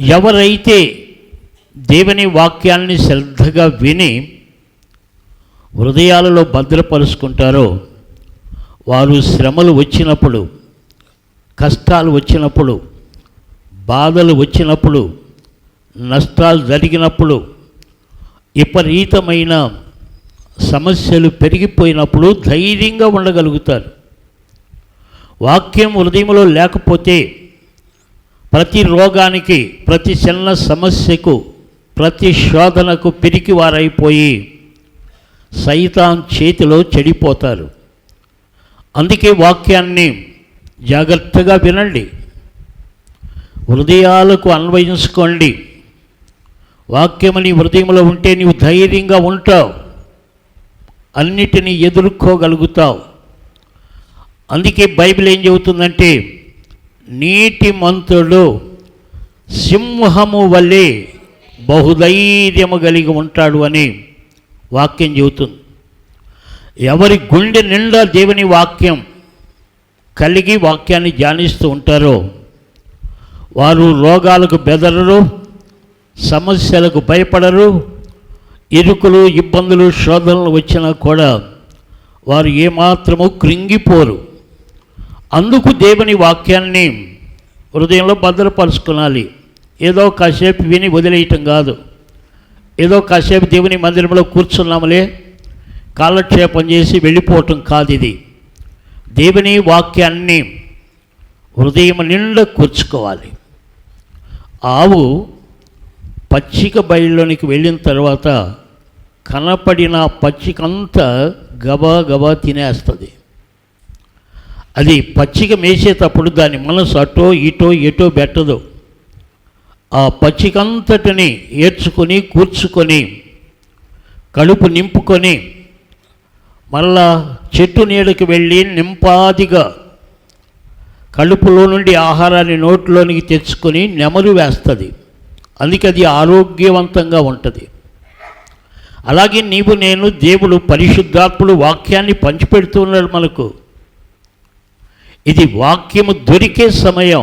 ఎవరైతే దేవుని వాక్యాన్ని శ్రద్ధగా విని హృదయాలలో భద్రపరుచుకుంటారో వారు శ్రమలు వచ్చినప్పుడు, కష్టాలు వచ్చినప్పుడు, బాధలు వచ్చినప్పుడు, నష్టాలు జరిగినప్పుడు, విపరీతమైన సమస్యలు పెరిగిపోయినప్పుడు ధైర్యంగా ఉండగలుగుతారు. వాక్యం హృదయంలో లేకపోతే ప్రతి రోగానికి, ప్రతి చిన్న సమస్యకు, ప్రతి శోధనకు పిరికివారైపోయి సైతాన్ చేతిలో చెడిపోతారు. అందుకే వాక్యాన్ని జాగ్రత్తగా వినండి, హృదయాలకు అన్వయించుకోండి. వాక్యము నీ హృదయంలో ఉంటే నీవు ధైర్యంగా ఉంటావు, అన్నిటినీ ఎదుర్కోగలుగుతావు. అందుకే బైబిల్ ఏం చెబుతుందంటే, నీతిమంతుడు సింహము వలె బహుధైర్యము కలిగి ఉంటాడు అని వాక్యం చెబుతుంది. ఎవరి గుండె నిండా దేవుని వాక్యం కలిగి వాక్యాన్ని ధ్యానిస్తూ ఉంటారో వారు రోగాలకు బెదరరు, సమస్యలకు భయపడరు. ఇరుకులు, ఇబ్బందులు, శోధనలు వచ్చినా కూడా వారు ఏమాత్రము కృంగిపోరు. అందుకు దేవుని వాక్యాన్ని హృదయంలో భద్రపరుచుకోవాలి. ఏదో కాసేపు విని వదిలేయటం కాదు, ఏదో కాసేపు దేవుని మందిరంలో కూర్చున్నాములే కాలక్షేపం చేసి వెళ్ళిపోవటం కాదు. ఇది దేవుని వాక్యాన్ని హృదయం నిండా కూర్చుకోవాలి. ఆవు పచ్చిక బయలులోనికి వెళ్ళిన తర్వాత కనపడిన పచ్చికంతా గబా గబా తినేస్తుంది. అది పచ్చిక మేసేటప్పుడు దాని మనసు అటో ఇటో ఎటో పెట్టదు. ఆ పచ్చికంతటిని ఏడ్చుకొని కూర్చుకొని కడుపు నింపుకొని మళ్ళా చెట్టు నీడకి వెళ్ళి నింపాదిగా కడుపులో నుండి ఆహారాన్ని నోట్లోనికి తెచ్చుకొని నెమరు వేస్తుంది. అందుకే అది ఆరోగ్యవంతంగా ఉంటుంది. అలాగే నీవు నేను, దేవుడు పరిశుద్ధాత్ముడు వాక్యాన్ని పంచిపెడుతూ ఉన్నాడు మనకు. ఇది వాక్యము దొరికే సమయం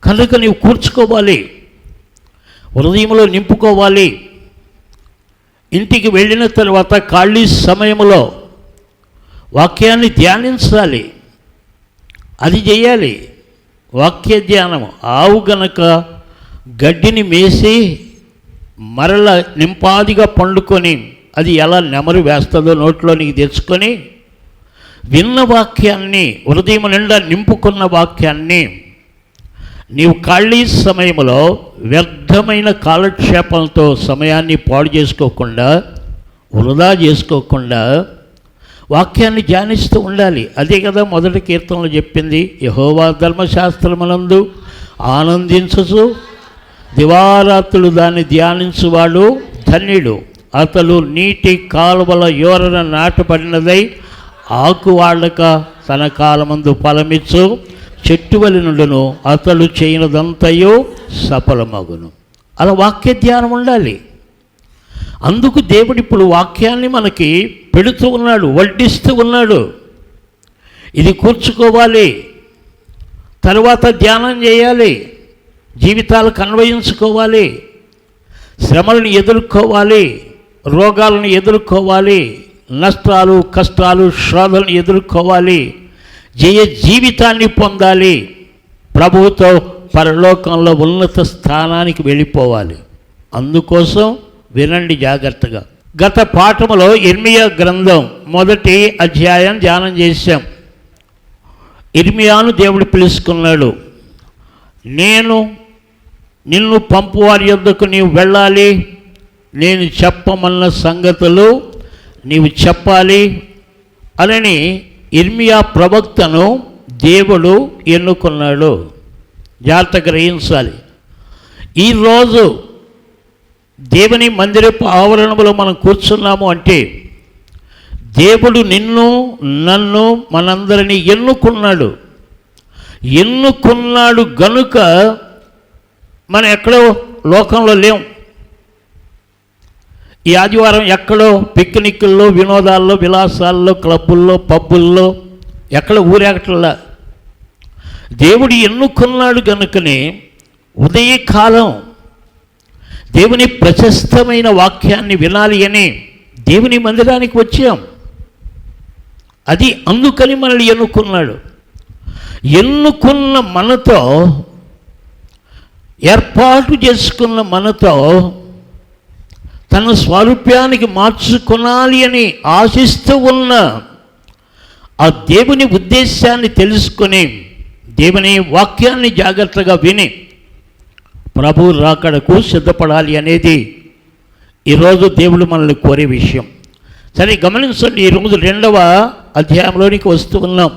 కనుక నీవు కూర్చుకోవాలి, హృదయంలో నింపుకోవాలి. ఇంటికి వెళ్ళిన తర్వాత ఖాళీ సమయంలో వాక్యాన్ని ధ్యానించాలి, అది చేయాలి. వాక్య ధ్యానం. ఆవు గనక గడ్డిని మేసి మరల నింపాదిగా పండుకొని అది ఎలా నెమరు వేస్తుందో నోట్లోనికి తెచ్చుకొని విన్న వాక్యాన్ని, హృదయం నిండా నింపుకున్న వాక్యాన్ని నీవు ఖాళీ సమయంలో వ్యర్థమైన కాలక్షేపంతో సమయాన్ని పాడు చేసుకోకుండా, వృధా చేసుకోకుండా వాక్యాన్ని ధ్యానిస్తూ ఉండాలి. అదే కదా మొదటి కీర్తనలో చెప్పింది, యెహోవా ధర్మశాస్త్రమునందు ఆనందించుచు దివారాత్రులు దాన్ని ధ్యానించువాడు ధన్యుడు. అతడు నీటి కాలువల యోరన నాటబడినదై ఆకు వాడక తన కాలమందు ఫలమిచ్చు చెట్టు వలె నుండును, అతడు చేయనదంతయో సఫలమగును. అలా వాక్య ధ్యానం ఉండాలి. అందుకు దేవుడు ఇప్పుడు వాక్యాన్ని మనకి పెడుతూ ఉన్నాడు, వడ్డిస్తూ ఉన్నాడు. ఇది కూర్చుకోవాలి, తర్వాత ధ్యానం చేయాలి, జీవితాలకు అన్వయించుకోవాలి, శ్రమలను ఎదుర్కోవాలి, రోగాలను ఎదుర్కోవాలి, నష్టాలు, కష్టాలు, శోధనలు ఎదుర్కోవాలి, జయ జీవితాన్ని పొందాలి, ప్రభువుతో పరలోకంలో ఉన్నత స్థానానికి వెళ్ళిపోవాలి. అందుకోసం వినండి జాగ్రత్తగా. గత పాఠములో ఇర్మియా గ్రంథం 1వ అధ్యాయం ధ్యానం చేశాం. ఇర్మియాను దేవుడు పిలుచుకున్నాడు. నేను నిన్ను పంపువారి యొద్దకు నీవు వెళ్ళాలి, నేను చెప్పమన్న సంగతులు నీవు చెప్పాలి అని ఇర్మియా ప్రవక్తను దేవుడు ఎన్నుకున్నాడు. జాగ్రత్త గ్రహించాలి. ఈరోజు దేవుని మందిరపు ఆవరణలో మనం కూర్చున్నాము అంటే దేవుడు నిన్ను, నన్ను, మనందరినీ ఎన్నుకున్నాడు గనుక మనం ఎక్కడో లోకంలో లేం. ఈ ఆదివారం ఎక్కడో పిక్నిక్ల్లో, వినోదాల్లో, విలాసాల్లో, క్లబ్బుల్లో, పబ్బుల్లో ఎక్కడ ఊరేగట్లా. దేవుడు ఎన్నుకున్నాడు గనుకనే ఉదయకాలం దేవుని ప్రశస్తమైన వాక్యాన్ని వినాలి అని దేవుని మందిరానికి వచ్చాం. అది అందుకని మనల్ని ఎన్నుకున్నాడు. ఎన్నుకున్న మనతో, ఏర్పాటు చేసుకున్న మనతో తన స్వరూప్యానికి మార్చుకోవాలి అని ఆశిస్తూ ఉన్న ఆ దేవుని ఉద్దేశాన్ని తెలుసుకొని దేవుని వాక్యాన్ని జాగ్రత్తగా విని ప్రభు రాకడకు సిద్ధపడాలి అనేది ఈరోజు దేవుడు మనల్ని కోరే విషయం. సరే గమనించండి, ఈరోజు 2వ అధ్యాయంలోనికి వస్తూ ఉన్నాం.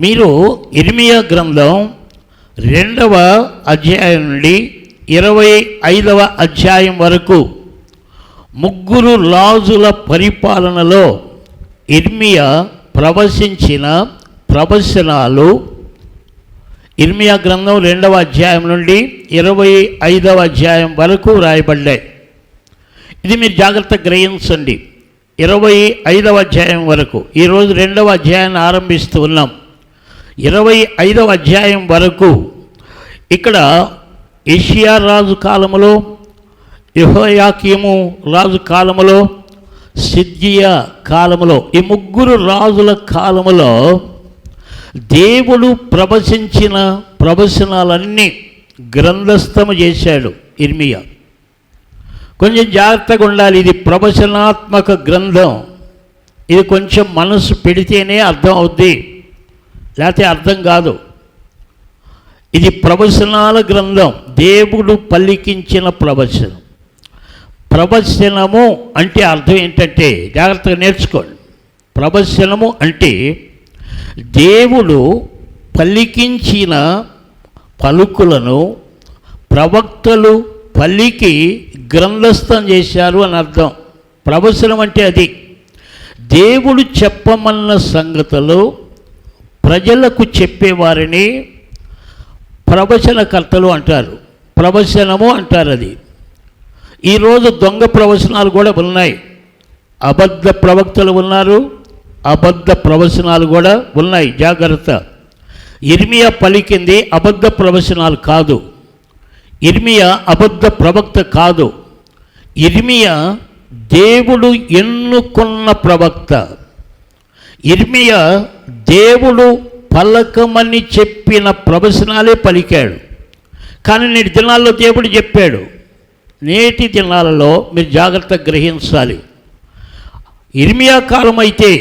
మీరు ఇర్మియా గ్రంథం 2వ అధ్యాయం నుండి 25వ అధ్యాయం వరకు 3 రాజుల పరిపాలనలో ఇర్మియా ప్రవచించిన ప్రవచనాలు ఇర్మియా గ్రంథం 2వ అధ్యాయం నుండి 25వ అధ్యాయం వరకు రాయబడ్డాయి. ఇది మీరు జాగ్రత్తగా గ్రహించండి. 25వ అధ్యాయం వరకు, ఈరోజు 2వ అధ్యాయాన్ని ఆరంభిస్తూ ఉన్నాం. 25వ అధ్యాయం వరకు ఇక్కడ యోషియా రాజు కాలములో, యెహోయాకీము రాజు కాలములో, సిద్కియా కాలములో, ఈ 3 రాజుల కాలములో దేవుడు ప్రవచించిన ప్రవచనాలన్నీ గ్రంథస్థము చేశాడు ఇర్మియా. కొంచెం జాగ్రత్తగా ఉండాలి. ఇది ప్రవచనాత్మక గ్రంథం. ఇది కొంచెం మనసు పెడితేనే అర్థం అవుద్ది, లేకపోతే అర్థం కాదు. ఇది ప్రవచనాల గ్రంథం, దేవుడు పలికించిన ప్రవచనం. ప్రవచనము అంటే అర్థం ఏంటంటే, జాగ్రత్తగా నేర్చుకోండి. ప్రవచనము అంటే దేవుడు పలికించిన పలుకులను ప్రవక్తలు పలికి గ్రంథస్థం చేశారు అని అర్థం. ప్రవచనం అంటే అది. దేవుడు చెప్పమన్న సంగతులు ప్రజలకు చెప్పేవారిని ప్రవచనకర్తలు అంటారు, ప్రవచనము అంటారు. అది ఈరోజు దొంగ ప్రవచనాలు కూడా ఉన్నాయి. అబద్ధ ప్రవక్తలు ఉన్నారు, అబద్ధ ప్రవచనాలు కూడా ఉన్నాయి. జాగ్రత్త. ఇర్మియా పలికింది అబద్ధ ప్రవచనాలు కాదు. ఇర్మియా అబద్ధ ప్రవక్త కాదు. ఇర్మియా దేవుడు ఎన్నుకున్న ప్రవక్త. ఇర్మియా దేవుడు పలకమని చెప్పిన ప్రవచనాలే పలికాడు. కానీ నేటి దినాల్లో దేవుడు చెప్పాడు. నేటి దినాలలో మీరు జాగ్రత్తగా గ్రహించాలి. ఇర్మియా కాలం అయితే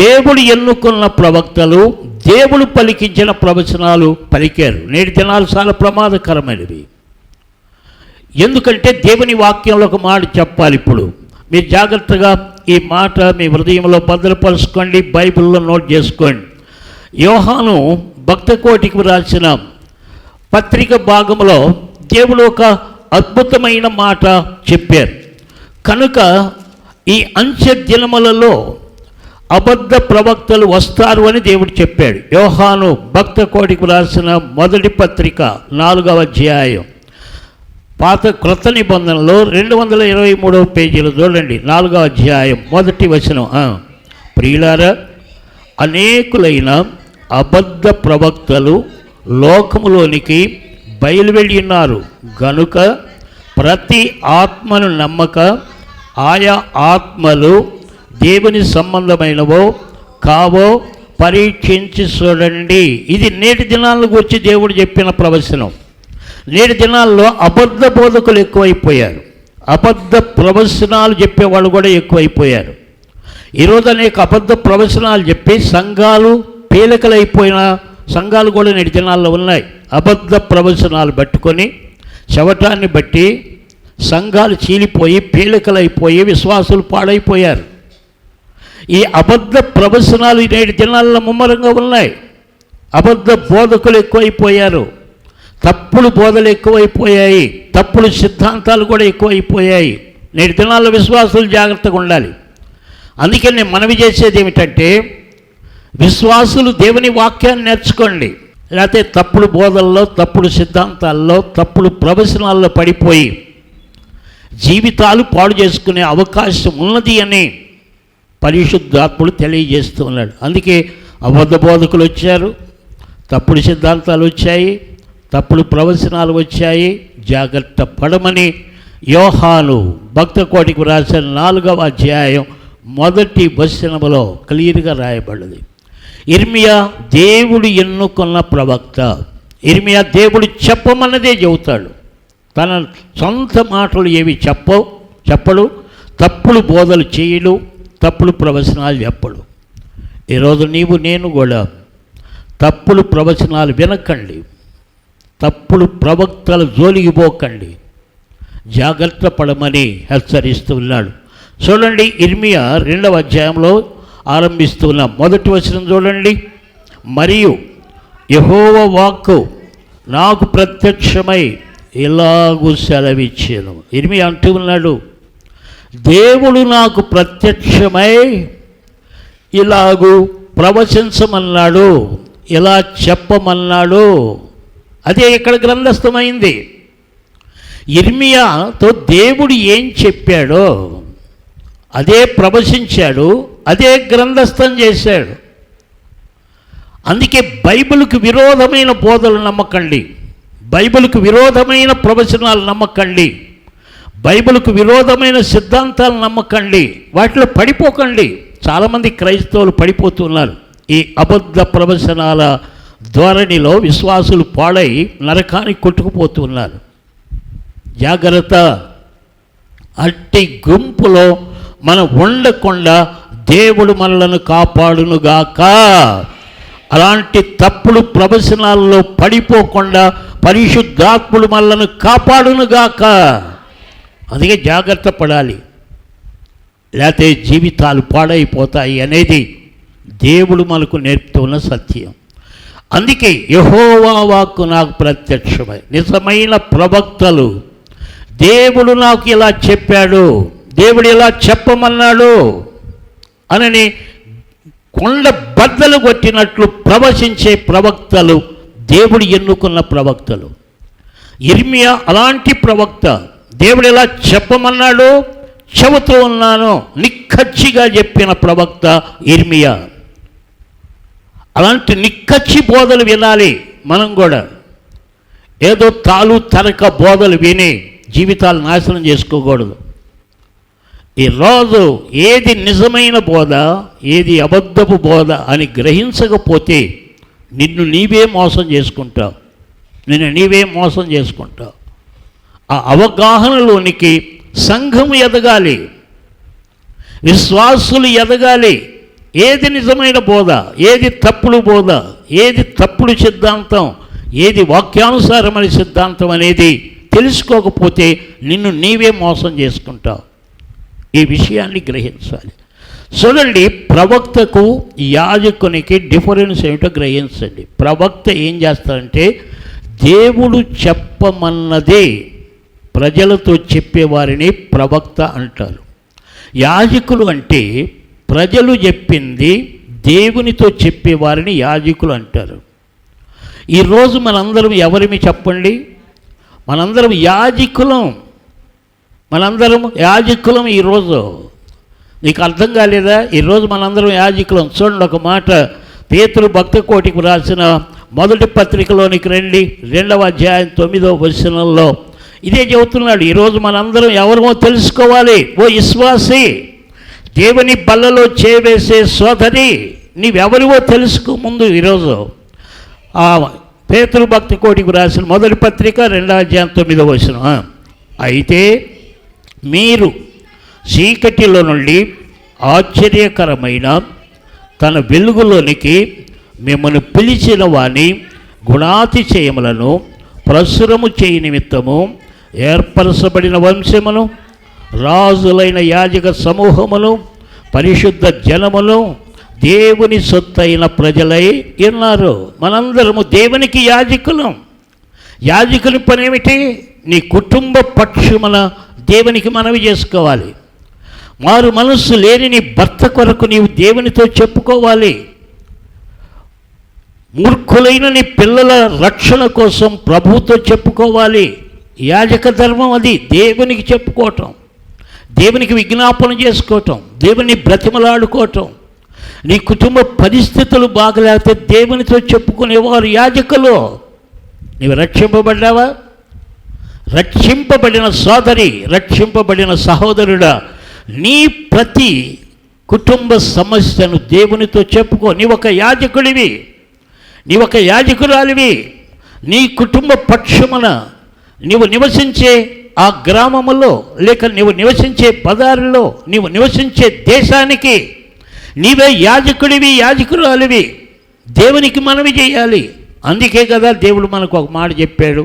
దేవుడు ఎన్నుకున్న ప్రవక్తలు దేవుడు పలికించిన ప్రవచనాలు పలికారు. నేటి దినాలు చాలా ప్రమాదకరమైనవి. ఎందుకంటే దేవుని వాక్యంలో ఒక మాట చెప్పాలి. ఇప్పుడు మీరు జాగ్రత్తగా ఈ మాట మీ హృదయంలో భద్రపరుచుకోండి, బైబిల్లో నోట్ చేసుకోండి. యోహాను భక్తకోటికి రాసిన పత్రిక భాగంలో దేవుడు ఒక అద్భుతమైన మాట చెప్పారు. కనుక ఈ అంచె దినములలో అబద్ధ ప్రవక్తలు వస్తారు అని దేవుడు చెప్పాడు. యోహాను భక్తకోటికి రాసిన మొదటి పత్రిక 4వ అధ్యాయం పాత క్రొత్త నిబంధనలో 223వ పేజీలో చూడండి. 4వ అధ్యాయం మొదటి వచనం. ప్రియులారా, అనేకులైన అబద్ధ ప్రవక్తలు లోకములోనికి బయలువెళ్ళి ఉన్నారు గనుక ప్రతి ఆత్మను నమ్మక ఆయా ఆత్మలు దేవుని సంబంధమైనవో కావో పరీక్షించి చూడండి. ఇది నేటి దినాలకు వచ్చి దేవుడు చెప్పిన ప్రవచనం. నేటి దినాల్లో అబద్ధ బోధకులు ఎక్కువైపోయారు, అబద్ధ ప్రవచనాలు చెప్పేవాళ్ళు కూడా ఎక్కువైపోయారు. ఈరోజు అనేక అబద్ధ ప్రవచనాలు చెప్పి సంఘాలు పీలకలైపోయిన సంఘాలు కూడా నేటి దినాల్లో ఉన్నాయి. అబద్ధ ప్రవచనాలు పట్టుకొని చెవటాన్ని బట్టి సంఘాలు చీలిపోయి పీలకలైపోయి విశ్వాసులు పాడైపోయారు. ఈ అబద్ధ ప్రవచనాలు నేటి దినాల్లో ముమ్మరంగా ఉన్నాయి. అబద్ధ బోధకులు ఎక్కువైపోయారు, తప్పుడు బోధలు ఎక్కువైపోయాయి, తప్పుడు సిద్ధాంతాలు కూడా ఎక్కువైపోయాయి. నేటి దినాల్లో విశ్వాసులు జాగ్రత్తగా ఉండాలి. అందుకే నేను మనవి చేసేది ఏమిటంటే, విశ్వాసులు దేవుని వాక్యాన్ని నేర్చుకోండి. లేకపోతే తప్పుడు బోధల్లో, తప్పుడు సిద్ధాంతాల్లో, తప్పుడు ప్రవచనాల్లో పడిపోయి జీవితాలు పాడు చేసుకునే అవకాశం ఉన్నది అని పరిశుద్ధాత్ముడు తెలియజేస్తూ ఉన్నాడు. అందుకే అబద్ధ బోధకులు వచ్చారు, తప్పుడు సిద్ధాంతాలు వచ్చాయి, తప్పుడు ప్రవచనాలు వచ్చాయి, జాగ్రత్త పడమని యోహాను భక్త కోటికి రాసిన 4వ అధ్యాయం 1వ వచనములో క్లియర్గా రాయబడింది. ఇర్మియా దేవుడు ఎన్నుకున్న ప్రవక్త. ఇర్మియా దేవుడు చెప్పమన్నదే చెబుతాడు. తన సొంత మాటలు ఏవి చెప్పడు. తప్పుడు బోధలు చేయడు, తప్పుడు ప్రవచనాలు చెప్పడు. ఈరోజు నేను కూడా తప్పుడు ప్రవచనాలు వినకండి, తప్పుడు ప్రవక్తల జోలికి పోకండి, జాగ్రత్త పడమని హెచ్చరిస్తున్నాడు. చూడండి, ఇర్మియా 2వ అధ్యాయంలో ఆరంభిస్తున్న 1వ వచనం చూడండి. మరియు యెహోవా వాక్కు నాకు ప్రత్యక్షమై ఇలాగూ సెలవిచ్చాను. ఇర్మియా అంటూ ఉన్నాడు, దేవుడు నాకు ప్రత్యక్షమై ఇలాగూ ప్రవచించమన్నాడు, ఇలా చెప్పమన్నాడు. అదే ఇక్కడ గ్రంథస్థమైంది. ఇర్మియాతో దేవుడు ఏం చెప్పాడో అదే ప్రవచించాడు, అదే గ్రంథస్థం చేశాడు. అందుకే బైబిల్కు విరోధమైన బోధలు నమ్మకండి, బైబిల్కు విరోధమైన ప్రవచనాలు నమ్మకండి, బైబిల్కు విరోధమైన సిద్ధాంతాలు నమ్మకండి, వాటిలో పడిపోకండి. చాలామంది క్రైస్తవులు పడిపోతున్నారు. ఈ అబద్ధ ప్రవచనాల ధోరణిలో విశ్వాసులు పాడై నరకానికి కొట్టుకుపోతున్నారు. జాగ్రత్త, అట్టి గుంపులో మనం ఉండకుండా దేవుడు మనలను కాపాడునుగాక. అలాంటి తప్పుడు ప్రవచనాల్లో పడిపోకుండా పరిశుద్ధాత్ముడు మనలను కాపాడునుగాక. అందుకే జాగ్రత్త పడాలి, లేకపోతే జీవితాలు పాడైపోతాయి అనేది దేవుడు మనకు నేర్పుతున్న సత్యం. అందుకే యెహోవా వాక్కు నాకు ప్రత్యక్షమై, నిజమైన ప్రవక్తలు దేవుడు నాకు ఇలా చెప్పాడు, దేవుడు ఇలా చెప్పమన్నాడు అని కొండ బద్దలు కొట్టినట్లు ప్రవచించే ప్రవక్తలు దేవుడు ఎన్నుకున్న ప్రవక్తలు. ఇర్మియా అలాంటి ప్రవక్త. దేవుడు ఇలా చెప్పమన్నాడు, చెబుతూ ఉన్నాను నిక్కచ్చిగా చెప్పిన ప్రవక్త ఇర్మియా. అలాంటి నిక్కచ్చి బోధలు వినాలి మనం కూడా. ఏదో తరక బోధలు విని జీవితాలు నాశనం చేసుకోకూడదు. ఈరోజు ఏది నిజమైన బోధ, ఏది అబద్ధపు బోధ అని గ్రహించకపోతే నిన్ను నీవే మోసం చేసుకుంటావు. ఆ అవగాహనలోనికి సంఘం ఎదగాలి, విశ్వాసులు ఎదగాలి. ఏది నిజమైన బోధ, ఏది తప్పుడు బోధ, ఏది తప్పుడు సిద్ధాంతం, ఏది వాక్యానుసారమైన సిద్ధాంతం అనేది తెలుసుకోకపోతే నిన్ను నీవే మోసం చేసుకుంటావు. ఈ విషయాన్ని గ్రహించాలి. చూడండి, ప్రవక్తకు యాజకునికి డిఫరెన్స్ ఏమిటో గ్రహించండి. ప్రవక్త ఏం చేస్తాడంటే దేవుడు చెప్పమన్నదే ప్రజలతో చెప్పేవారిని ప్రవక్త అంటారు. యాజకులు అంటే ప్రజలు చెప్పింది దేవునితో చెప్పేవారిని యాజకులు అంటారు. ఈరోజు మనందరం ఎవరిమి చెప్పండి? మనందరం యాజకులం. ఈరోజు నీకు అర్థం కాలేదా? ఈరోజు మనందరం యాజకులం. చూడండి, ఒక మాట పేతురు భక్త కోటికి రాసిన 1వ పత్రికలోనికి రండి, 2వ అధ్యాయం 9వ వచనంలో ఇదే చెబుతున్నాడు. ఈరోజు మనందరం ఎవరమో తెలుసుకోవాలి. ఓ విశ్వాసి, దేవుని బల్లలో చేవేసే సోదరి, నీవెవరివో తెలుసుకో ముందు. ఈరోజు పేతురు భక్త కోటికి రాసిన 1వ పత్రిక 2వ అధ్యాయం 9వ వచనం. అయితే మీరు చీకటిలో నుండి ఆశ్చర్యకరమైన తన వెలుగులోనికి మిమ్మల్ని పిలిచిన వాని గుణాతిశయములను ప్రచురము చేయ నిమిత్తము ఏర్పరచబడిన వంశమును, రాజులైన యాజక సమూహమును, పరిశుద్ధ జనమును, దేవుని సొత్తైన ప్రజలై ఉన్నారు. మనందరము దేవునికి యాజకులం. యాజకుని పనేమిటి? నీ కుటుంబ పక్షమున దేవునికి మనవి చేసుకోవాలి. మారు మనస్సు లేని నీ భర్త కొరకు నీవు దేవునితో చెప్పుకోవాలి. మూర్ఖులైన నీ పిల్లల రక్షణ కోసం ప్రభువుతో చెప్పుకోవాలి. యాజక ధర్మం అది. దేవునికి చెప్పుకోవటం, దేవునికి విజ్ఞాపన చేసుకోవటం, దేవుని బ్రతిమలాడుకోవటం. నీ కుటుంబ పరిస్థితులు బాగలేకపోతే దేవునితో చెప్పుకునేవారు యాజకులు. నీవు రక్షింపబడ్డావా? రక్షింపబడిన సోదరి, రక్షింపబడిన సహోదరుడా, నీ ప్రతి కుటుంబ సమస్యను దేవునితో చెప్పుకో. నీ ఒక యాజకుడివి, నీ ఒక యాజకురాలివి. నీ కుటుంబ పక్షమున నీవు నివసించే ఆ గ్రామములో, లేక నీవు నివసించే పదారులో, నీవు నివసించే దేశానికి నీవే యాజకుడివి, యాజకురాలివి. దేవునికి మనవి చేయాలి. అందుకే కదా దేవుడు మనకు ఒక మాట చెప్పాడు.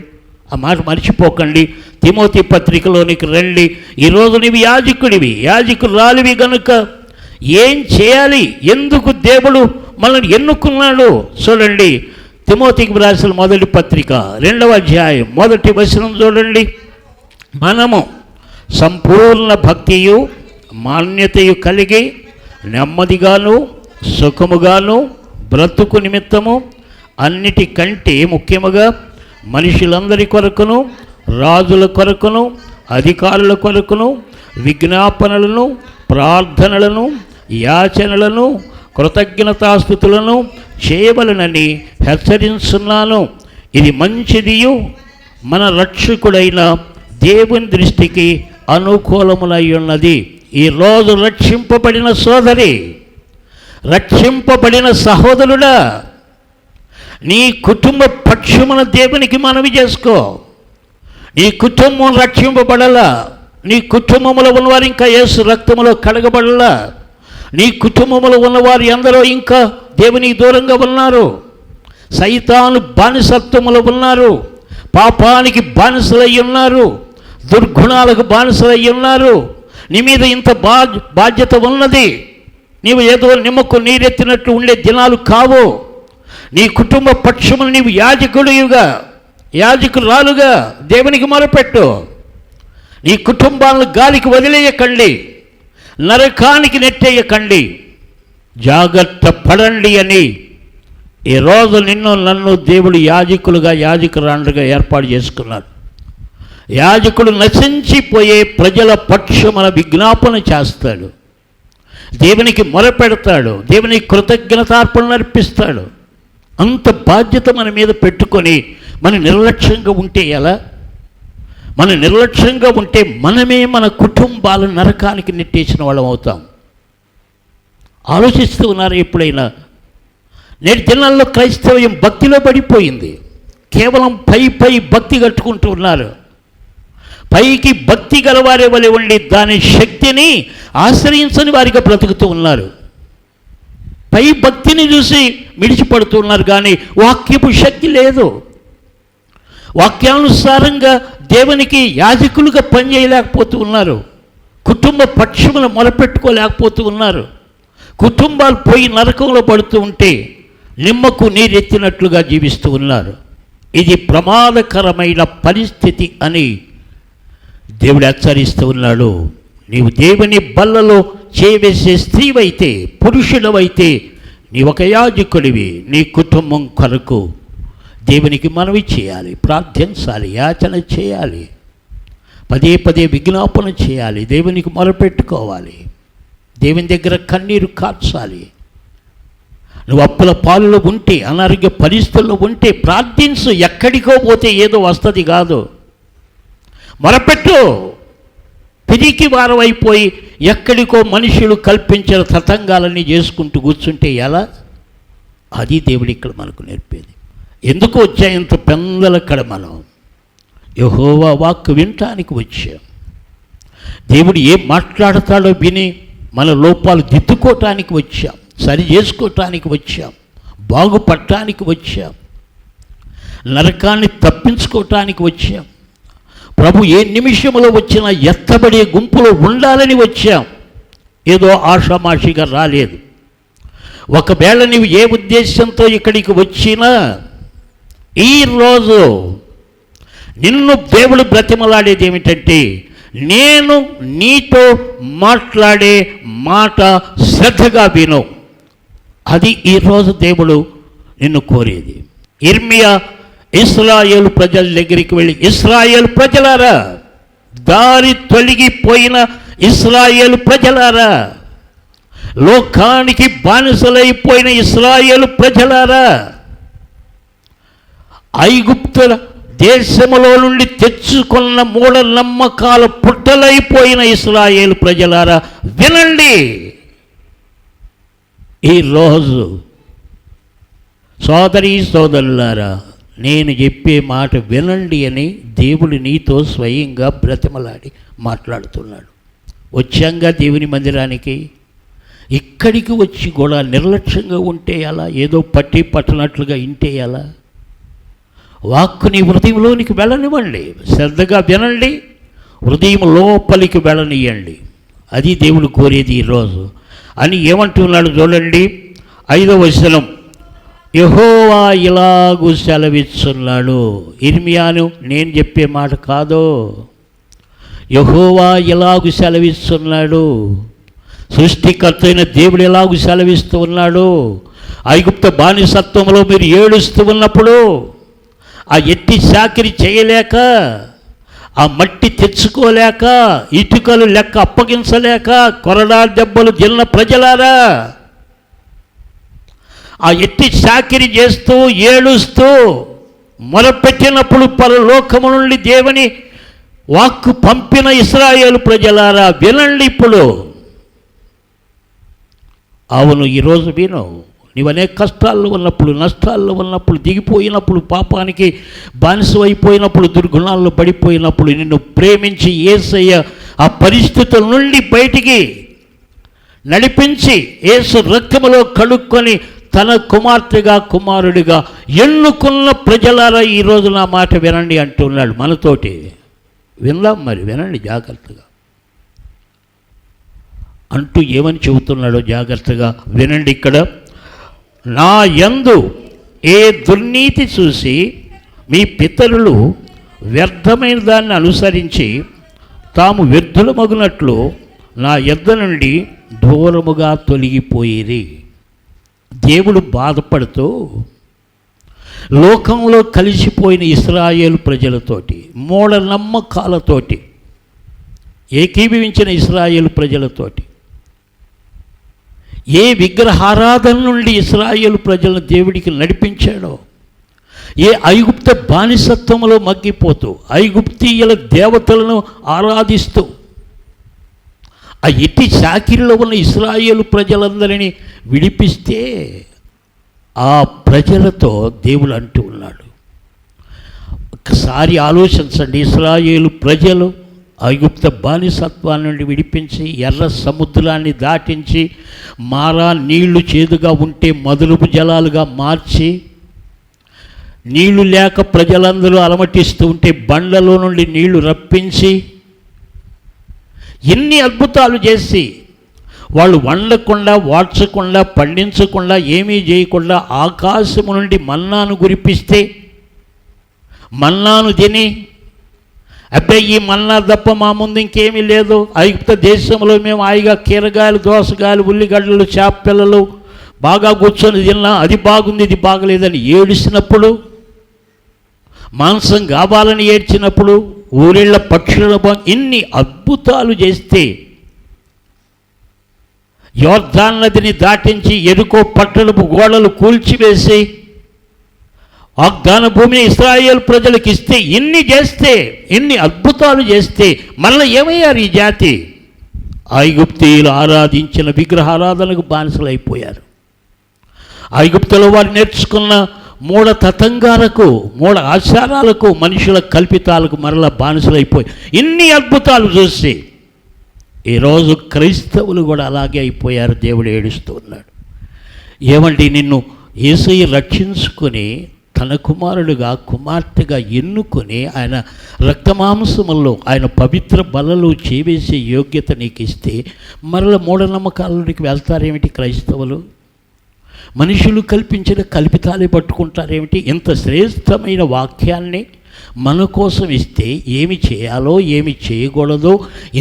ఆ మాట మర్చిపోకండి. తిమోతి పత్రికలోనికి రండి. ఈరోజు నీవు యాజకుడివి, యాజకురాలివి గనుక ఏం చేయాలి? ఎందుకు దేవుడు మనల్ని ఎన్నుకున్నాడు? చూడండి, తిమోతికి రాసిన మొదటి పత్రిక 2వ అధ్యాయం 1వ వచనం చూడండి. మనము సంపూర్ణ భక్తియు మాన్యతయు కలిగి నెమ్మదిగాను సుఖముగాను బ్రతుకు నిమిత్తము అన్నిటికంటే ముఖ్యముగా మనుషులందరి కొరకును, రాజుల కొరకును, అధికారుల కొరకును విజ్ఞాపనలను, ప్రార్థనలను, యాచనలను, కృతజ్ఞతాస్తుతులను చేయవలనని హెచ్చరించున్నాను. ఇది మంచిదియు మన రక్షకుడైన దేవుని దృష్టికి అనుకూలములై ఉన్నది. ఈరోజు రక్షింపబడిన సోదరి, రక్షింపబడిన సహోదరుడా, నీ కుటుంబ పక్షమున దేవునికి మనవి చేసుకో. నీ కుటుంబం రక్షింపబడలా, నీ కుటుంబంలో ఉన్నవారు ఇంకా యేసు రక్తములో కడగబడలా, నీ కుటుంబంలో ఉన్నవారు ఎందరో ఇంకా దేవునికి దూరంగా ఉన్నారు, సైతాను బానిసత్వములో ఉన్నారు, పాపానికి బానిసలై ఉన్నారు, దుర్గుణాలకు బానిసలై ఉన్నారు. నీ మీద ఇంత బాధ్యత ఉన్నది. నీవు ఏదో నిమ్మకు నీరెత్తినట్టు ఉండే దినాలు కావు. నీ కుటుంబ పక్షములు నీవు యాజకుడిగా, యాజకురాలుగా దేవునికి మొరపెట్టు. నీ కుటుంబాలను గాలికి వదిలేయకండి, నరకానికి నెట్టేయకండి. జాగ్రత్త పడండి అని ఈరోజు నిన్ను నన్ను దేవుడు యాజకులుగా, యాజకురాండ్రుగా ఏర్పాటు చేసుకున్నాడు. యాజకుడు నశించిపోయే ప్రజల పక్షమున విజ్ఞాపన చేస్తాడు, దేవునికి మొరపెడతాడు, దేవునికి కృతజ్ఞతార్పణలు అర్పిస్తాడు. అంత బాధ్యత మన మీద పెట్టుకొని మన నిర్లక్ష్యంగా ఉంటే ఎలా? మన నిర్లక్ష్యంగా ఉంటే మనమే మన కుటుంబాల నరకానికి నెట్టేసిన వాళ్ళం అవుతాం. ఆలోచిస్తూ ఉన్నారు ఎప్పుడైనా? నేటి దినాల్లో క్రైస్తవ్యం భక్తిలో పడిపోయింది. కేవలం పై భక్తి కట్టుకుంటూ ఉన్నారు. పైకి భక్తి గలవారే వలె ఉండి దాని శక్తిని ఆశ్రయించని వారిగా బ్రతుకుతూ ఉన్నారు. పై భక్తిని చూసి మిడిచిపడుతున్నారు, కానీ వాక్యపు శక్తి లేదు. వాక్యానుసారంగా దేవునికి యాజకులుగా పనిచేయలేకపోతూ ఉన్నారు. కుటుంబ పక్షమును మొరపెట్టుకోలేకపోతూ ఉన్నారు. కుటుంబాలు పోయి నరకంలో పడుతూ ఉంటే నిమ్మకు నీరెత్తినట్లుగా జీవిస్తూ ఉన్నారు. ఇది ప్రమాదకరమైన పరిస్థితి అని దేవుడు హెచ్చరిస్తూ ఉన్నాడు. నీవు దేవుని బల్లలో చేవేసే స్త్రీవైతే, పురుషుడవైతే, నీ ఒక యాజకుడివి. నీ కుటుంబం కొరకు దేవునికి మనవి చేయాలి, ప్రార్థించాలి, యాచన చేయాలి, పదే విజ్ఞాపన చేయాలి, దేవునికి మొరపెట్టుకోవాలి, దేవుని దగ్గర కన్నీరు కార్చాలి. నువ్వు అప్పుల పాలులో ఉంటే, అనారోగ్య పరిస్థితుల్లో ఉంటే ప్రార్థించు. ఎక్కడికో పోతే ఏదో వస్తుంది కాదు, మొరపెట్టు. పిరికి వారమైపోయి ఎక్కడికో మనుషులు కల్పించిన తతంగాలన్నీ చేసుకుంటూ కూర్చుంటే ఎలా? అది దేవుడు ఇక్కడ మనకు నేర్పేది. ఎందుకు వచ్చాయంత పెందలక్కడ? మనం యెహోవా వాక్కు వినటానికి వచ్చాం. దేవుడు ఏం మాట్లాడతాడో విని మన లోపాలు దిద్దుకోవటానికి వచ్చాం, సరి చేసుకోవటానికి వచ్చాం, బాగుపడటానికి వచ్చాం, నరకాన్ని తప్పించుకోవటానికి వచ్చాం. ప్రభు ఏ నిమిషంలో వచ్చినా ఎత్తబడే గుంపులో ఉండాలని వచ్చాం. ఏదో ఆషామాషిగా రాలేదు. ఒకవేళ నీవు ఏ ఉద్దేశంతో ఇక్కడికి వచ్చినా ఈరోజు నిన్ను దేవుడు బ్రతిమలాడేది ఏమిటంటే, నేను నీతో మాట్లాడే మాట శ్రద్ధగా విను. అది ఈరోజు దేవుడు నిన్ను కోరేది. ఇర్మియా ఇశ్రాయేలు ప్రజల దగ్గరికి వెళ్ళి, ఇశ్రాయేలు ప్రజలారా, దారి తొలగిపోయిన ఇశ్రాయేలు ప్రజలారా, లోకానికి బానిసలైపోయిన ఇశ్రాయేలు ప్రజలారా, ఐగుప్తుల దేశములో నుండి తెచ్చుకున్న మూఢనమ్మకాల పుట్టలైపోయిన ఇశ్రాయేలు ప్రజలారా వినండి. ఈరోజు సోదరీ సోదరులారా, నేను చెప్పే మాట వినండి అని దేవుడు నీతో స్వయంగా బ్రతిమలాడి మాట్లాడుతున్నాడు. వచ్చాంగా దేవుని మందిరానికి, ఇక్కడికి వచ్చి కూడా నిర్లక్ష్యంగా ఉంటే ఎలా? ఏదో పట్టి పట్టనట్లుగా ఇంటే ఎలా? వాక్కుని హృదయంలోనికి వెళ్ళనివ్వండి, శ్రద్ధగా వినండి, హృదయం లోపలికి వెళ్ళనియండి. అది దేవుడు కోరేది ఈరోజు అని ఏమంటున్నాడు చూడండి. 5వ వచనం, యెహోవా ఇలాగు సెలవిస్తున్నాడు. ఇర్మియాను నేను చెప్పే మాట కాదో, యెహోవా ఇలాగు సెలవిస్తున్నాడు. సృష్టికర్త అయిన దేవుడు ఎలాగూ సెలవిస్తూ ఉన్నాడు. ఐగుప్త బానిసత్వంలో మీరు ఏడుస్తూ ఉన్నప్పుడు, ఆ ఎట్టి చాకిరి చేయలేక, ఆ మట్టి తెచ్చుకోలేక, ఇటుకలు లెక్క అప్పగించలేక కొరడా దెబ్బలు తిన్న ప్రజలారా, ఆ ఎట్టి చాకిరి చేస్తూ ఏడుస్తూ మొరపెట్టినప్పుడు పరలోకము నుండి దేవుని వాక్కు పంపిన ఇశ్రాయేలు ప్రజలారా వినండి. ఇప్పుడు అవును, ఈరోజు విను. నీవు అనేక కష్టాల్లో ఉన్నప్పుడు, నష్టాల్లో ఉన్నప్పుడు, దిగిపోయినప్పుడు, పాపానికి బానిసమైపోయినప్పుడు, దుర్గుణాల్లో పడిపోయినప్పుడు, నిన్ను ప్రేమించి యేసయ్య ఆ పరిస్థితుల నుండి బయటికి నడిపించి యేసు రక్తములో కడుక్కొని తన కుమార్తెగా కుమారుడిగా ఎన్నుకున్న ప్రజలారా ఈరోజు నా మాట వినండి అంటున్నాడు మనతోటి. విందాం మరి, వినండి జాగ్రత్తగా అంటూ ఏమని చెబుతున్నాడో జాగ్రత్తగా వినండి. ఇక్కడ, నా యందు ఏ దుర్నీతి చూసి మీ పితరులు వ్యర్థమైన దాన్ని అనుసరించి తాము వ్యర్థులమగునట్లు నా యొద్ద నుండి దూరముగా తొలగిపోయిరి. దేవుడు బాధపడుతూ లోకంలో కలిసిపోయిన ఇశ్రాయేలు ప్రజలతోటి, మూఢనమ్మకాలతోటి ఏకీభవించిన ఇశ్రాయేలు ప్రజలతోటి, ఏ విగ్రహారాధన నుండి ఇశ్రాయేలు ప్రజలను దేవుడికి నడిపించాడో, ఏ ఐగుప్త బానిసత్వంలో మగ్గిపోతూ ఐగుప్తీయుల దేవతలను ఆరాధిస్తూ ఆ ఎట్టి చాకిరిలో ఉన్న ఇశ్రాయేలు ప్రజలందరినీ విడిపిస్తే ఆ ప్రజలతో దేవుడు అంటూ ఉన్నాడు. ఒకసారి ఆలోచించండి. ఇశ్రాయేలు ప్రజలు ఐగుప్త బానిసత్వాన్ని నుండి విడిపించి ఎర్ర సముద్రాన్ని దాటించి మారా నీళ్లు చేదుగా ఉంటే మధురపు జలాలుగా మార్చి, నీళ్లు లేక ప్రజలందరూ అలమటిస్తూ ఉంటే బండలో నుండి నీళ్లు రప్పించి, ఎన్ని అద్భుతాలు చేసి వాళ్ళు వండకుండా, వాడ్చకుండా, పండించకుండా, ఏమీ చేయకుండా ఆకాశము నుండి మన్నాను కురిపిస్తే మన్నాను తిని, అబ్బాయి ఈ మన్నా తప్ప మా ముందు ఇంకేమీ లేదు, ఐగుప్త దేశంలో మేము హాయిగా కీరగాయలు, దోసకాయలు, ఉల్లిగడ్డలు, చేపపిల్లలు బాగా కూర్చొని తిన్నా, అది బాగుంది ఇది బాగలేదని ఏడిసినప్పుడు, మాంసం కావాలని ఏడ్చినప్పుడు, ఊరిళ్ళ పక్షుల ఇన్ని అద్భుతాలు చేస్తే, యోర్దాను నదిని దాటించి ఎరుకో పట్టణపు గోడలు కూల్చివేసి వాగ్దాన భూమిని ఇశ్రాయేలు ప్రజలకు ఇస్తే, ఇన్ని చేస్తే, ఇన్ని అద్భుతాలు చేస్తే మళ్ళీ ఏమయ్యారు ఈ జాతి? ఐగుప్తీయులు ఆరాధించిన విగ్రహారాధనకు బానిసలైపోయారు. ఐగుప్తులో వారు నేర్చుకున్న మూఢ తతంగాలకు, మూఢ ఆచారాలకు, మనుషుల కల్పితాలకు మరలా బానిసలైపోయి ఇన్ని అద్భుతాలు చూసి ఈరోజు క్రైస్తవులు కూడా అలాగే అయిపోయారు. దేవుడు ఏడుస్తూ ఉన్నాడు. ఏమండి, నిన్ను యేసయ్య రక్షించుకొని తన కుమారుడుగా, కుమార్తెగా ఎన్నుకొని ఆయన రక్తమాంసముల్లో ఆయన పవిత్ర బలలో చేవేసే యోగ్యత నీకు ఇస్తే మరల మూఢనమ్మకాలకి వెళ్తారేమిటి క్రైస్తవులు? మనుషులు కల్పించిన కల్పితాలే పట్టుకుంటారేమిటి? ఇంత శ్రేష్టమైన వాక్యాన్ని మన కోసం ఇస్తే ఏమి చేయాలో ఏమి చేయకూడదో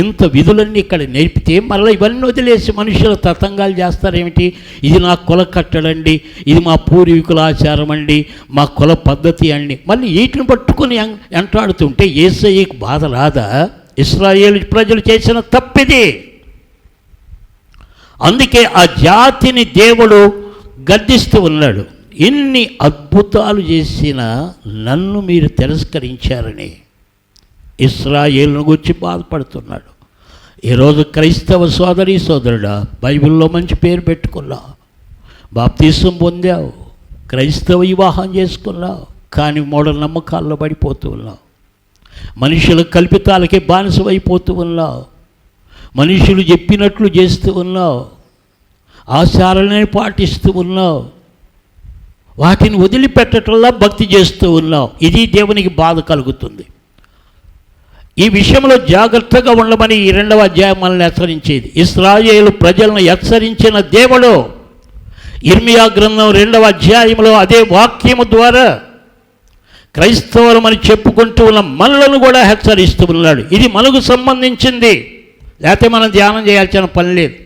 ఇంత విధులన్నీ ఇక్కడ నేర్పితే మళ్ళీ ఇవన్నీ వదిలేసి మనుషుల తతంగాలు చేస్తారేమిటి? ఇది నా కుల కట్టడండి, ఇది మా పూర్వీకుల ఆచారం అండి, మా కుల పద్ధతి అండి, మళ్ళీ వీటిని పట్టుకొని ఎంటాడుతుంటే యేసయ్యకు బాధ రాదా? ఇశ్రాయేలు ప్రజలు చేసిన తప్పిది. అందుకే ఆ జాతిని దేవుడు గద్దిస్తూ ఉన్నాడు. ఎన్ని అద్భుతాలు చేసినా నన్ను మీరు తిరస్కరించారని ఇశ్రాయేలును గురించి బాధపడుతున్నాడు. ఈరోజు క్రైస్తవ సోదరి సోదరుడా, బైబిల్లో మంచి పేరు పెట్టుకున్నావు, బాప్తీసం పొందావు, క్రైస్తవ వివాహం చేసుకున్నావు, కానీ మూఢనమ్మకాల్లో పడిపోతూ ఉన్నావు. మనుషుల కల్పితాలకి బానిసమైపోతూ ఉన్నావు. మనుషులు చెప్పినట్లు చేస్తూ ఉన్నావు. ఆచారాలను పాటిస్తూ ఉన్నావు. వాటిని వదిలిపెట్టడంలో భక్తి చేస్తూ ఉన్నావు. ఇది దేవునికి బాధ కలుగుతుంది. ఈ విషయంలో జాగ్రత్తగా ఉండమని ఈ 2వ అధ్యాయం మనల్ని హెచ్చరించేది. ఇశ్రాయేలు ప్రజలను హెచ్చరించిన దేవుడు ఇర్మియా గ్రంథం 2వ అధ్యాయంలో అదే వాక్యము ద్వారా క్రైస్తవులమని చెప్పుకుంటూ ఉన్న మనలను కూడా హెచ్చరిస్తూ ఉన్నాడు. ఇది మనకు సంబంధించింది, లేకపోతే మనం ధ్యానం చేయాల్సిన పని లేదు.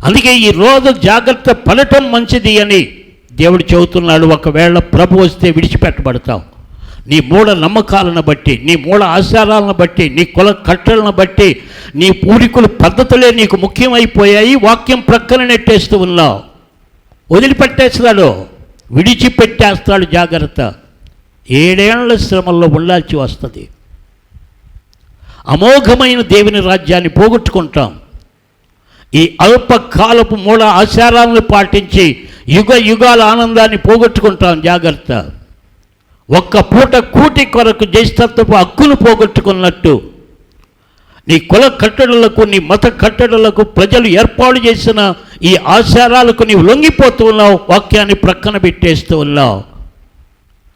అందుకే ఈ రోజు జాగ్రత్త పడటం మంచిది అని దేవుడు చెబుతున్నాడు. ఒకవేళ ప్రభు వస్తే విడిచిపెట్టబడతావు. నీ మూఢ నమ్మకాలను బట్టి, నీ మూఢ ఆచారాలను బట్టి, నీ కుల కట్టలను బట్టి, నీ పూర్వీకుల పద్ధతులే నీకు ముఖ్యమైపోయాయి. వాక్యం ప్రక్కన నెట్టేస్తూ ఉన్నావు. వదిలిపెట్టేస్తాడు, విడిచిపెట్టేస్తాడు. జాగ్రత్త. 7 ఏళ్ల శ్రమల్లో ఉండాల్సి వస్తుంది. అమోఘమైన దేవుని రాజ్యాన్ని పోగొట్టుకుంటాం. ఈ అల్పకాలపు మూఢ ఆచారాలను పాటించి యుగ యుగాల ఆనందాన్ని పోగొట్టుకుంటాం. జాగ్రత్త. ఒక్క పూట కూటి కొరకు జ్యేష్ఠత్వపు హక్కును పోగొట్టుకున్నట్టు నీ కుల కట్టడలకు, నీ మత కట్టడలకు, ప్రజలు ఏర్పాటు చేసిన ఈ ఆచారాలకు నీవు లొంగిపోతూ ఉన్నావు. వాక్యాన్ని ప్రక్కన పెట్టేస్తూ ఉన్నావు.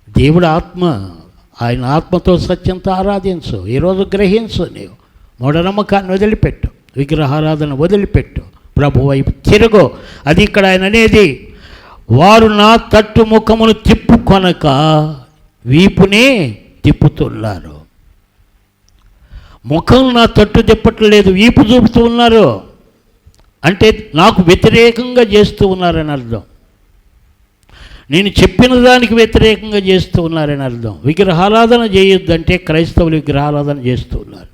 దేవుడు ఆత్మ, ఆయన ఆత్మతో సత్యంతో ఆరాధించు. ఈరోజు గ్రహించు. నీవు మూఢనమ్మకాన్ని వదిలిపెట్టు, విగ్రహారాధన వదిలిపెట్టు, ప్రభు వైపు తిరుగు. అది ఇక్కడ ఆయన అనేది, వారు నా తట్టు ముఖమును తిప్పుకొనక వీపునే తిప్పుతున్నారు. ముఖం నా తట్టు తిప్పట్లేదు, వీపు చూపుతూ ఉన్నారు. అంటే నాకు వ్యతిరేకంగా చేస్తూ ఉన్నారని అర్థం. నేను చెప్పిన దానికి వ్యతిరేకంగా చేస్తూ ఉన్నారని అర్థం. విగ్రహారాధన చేయొద్దు అంటే క్రైస్తవులు విగ్రహారాధన చేస్తూ ఉన్నారు.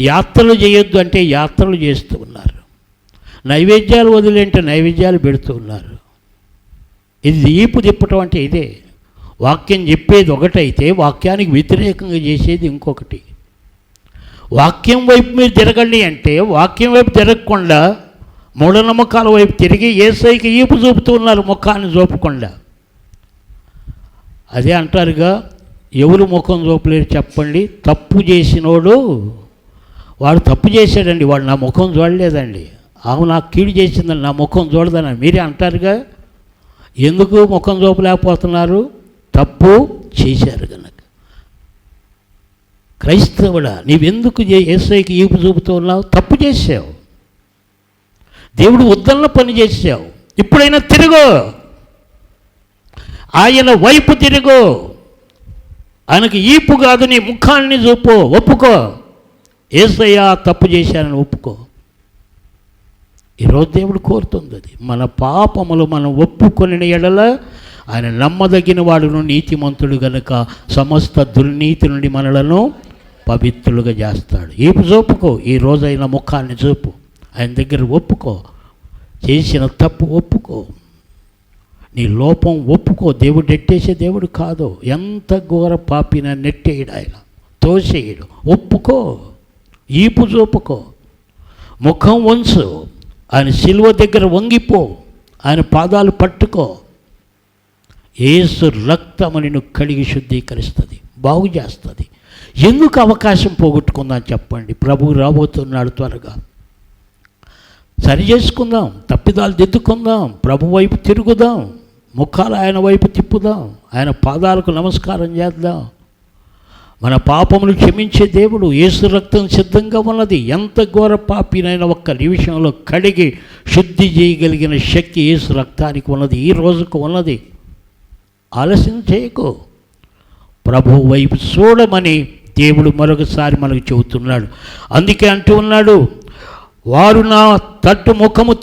యాత్రలు చేయొద్దు అంటే యాత్రలు చేస్తూ ఉన్నారు. నైవేద్యాలు వదిలేంటే నైవేద్యాలు పెడుతూ ఉన్నారు. ఇది వీపు తిప్పటం అంటే ఇదే. వాక్యం చెప్పేది ఒకటైతే వాక్యానికి వ్యతిరేకంగా చేసేది ఇంకొకటి. వాక్యం వైపు మీరు తిరగండి అంటే వాక్యం వైపు తిరగకుండా మూఢనమ్మకాల వైపు తిరిగి యేసయ్యకి ఈపు చూపుతూ ఉన్నారు, ముఖాన్ని చూపకుండా. అదే అంటారుగా, ఎవరు ముఖం చూపలేరు చెప్పండి? తప్పు చేసినోడు, వాడు తప్పు చేశాడండి, వాడు నా ముఖం చూడలేదండి, ఆమె నాకు కీడు చేసిందని నా ముఖం చూడదని మీరే అంటారుగా. ఎందుకు ముఖం చూపలేకపోతున్నారు? తప్పు చేశారు కనుక. క్రైస్తవుడా, నీవెందుకు యేసయ్యకి ఈపు చూపుతూ ఉన్నావు? తప్పు చేసావు, దేవుడు వద్దన్న పని చేసావు. ఇప్పుడైనా తిరుగు, ఆయన వైపు తిరుగు. ఆయనకు ఈపు కాదు, నీ ముఖాన్ని చూపు, ఒప్పుకో. యేసయ్య తప్పు చేశానని ఒప్పుకో. ఈరోజు దేవుడు కోరుతుంది అది. మన పాపములు మనం ఒప్పుకొనిన ఎడల ఆయన నమ్మదగిన వాడును, నీతిమంతుడు గనుక సమస్త దుర్నీతి నుండి మనలను పవిత్రులుగా చేస్తాడు. ఈపు చూపుకో. ఈ రోజైన ముఖాన్ని చూపు, ఆయన దగ్గర ఒప్పుకో. చేసిన తప్పు ఒప్పుకో, నీ లోపం ఒప్పుకో. దేవుడు నెట్టేసే దేవుడు కాదు. ఎంత ఘోర పాపిన నెట్టేయడు ఆయన, తోసేయడు. ఒప్పుకో, ఈపు చూపుకో, ముఖం వంచు, ఆయన శిలువ దగ్గర వంగిపో, ఆయన పాదాలు పట్టుకో. యేసు రక్తము నిన్ను కడిగి శుద్ధీకరిస్తుంది, బాగు చేస్తుంది. ఎందుకు అవకాశం పోగొట్టుకుందాం చెప్పండి? ప్రభువు రాబోతున్నాడు, త్వరగా సరి చేసుకుందాం, తప్పిదాలు దిద్దుకుందాం, ప్రభు వైపు తిరుగుదాం, ముఖాలు ఆయన వైపు తిప్పుదాం, ఆయన పాదాలకు నమస్కారం చేద్దాం. మన పాపములు క్షమించే దేవుడు. యేసు రక్తం సిద్ధంగా ఉన్నది. ఎంత ఘోర పాపినైనా ఒక్క నిమిషంలో కడిగి శుద్ధి చేయగలిగిన శక్తి యేసు రక్తానికి ఉన్నది, ఈ రోజుకు ఉన్నది. ఆలస్యం చేయకు, ప్రభు వైపు చూడమని దేవుడు మరొకసారి మనకు చెబుతున్నాడు. అందుకే అంటూ ఉన్నాడు, వారు నా తట్టు ముఖము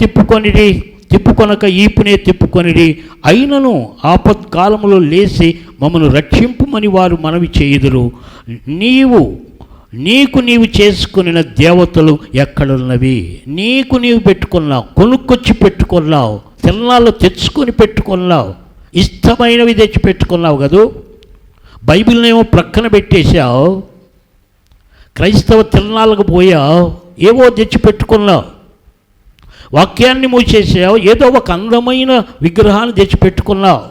తిప్పుకొనక ఈపునే తిప్పుకొనిడి, అయినను ఆపత్కాలములో లేచి మమ్మను రక్షింపుమని వారు మనవి చేయుదురు. నీవు చేసుకున్న దేవతలు ఎక్కడున్నవి? నీవు పెట్టుకున్నావు, కొనుక్కొచ్చి పెట్టుకున్నావు, తిరణాలు తెచ్చుకొని పెట్టుకున్నావు, ఇష్టమైనవి తెచ్చి పెట్టుకున్నావు కదూ. బైబిల్నేమో ప్రక్కన పెట్టేశావు, క్రైస్తవ తిరణాలకు పోయావు, ఏవో తెచ్చి పెట్టుకున్నావు. వాక్యాన్ని మూసేసావు, ఏదో ఒక అందమైన విగ్రహాన్ని తెచ్చి పెట్టుకున్నావు.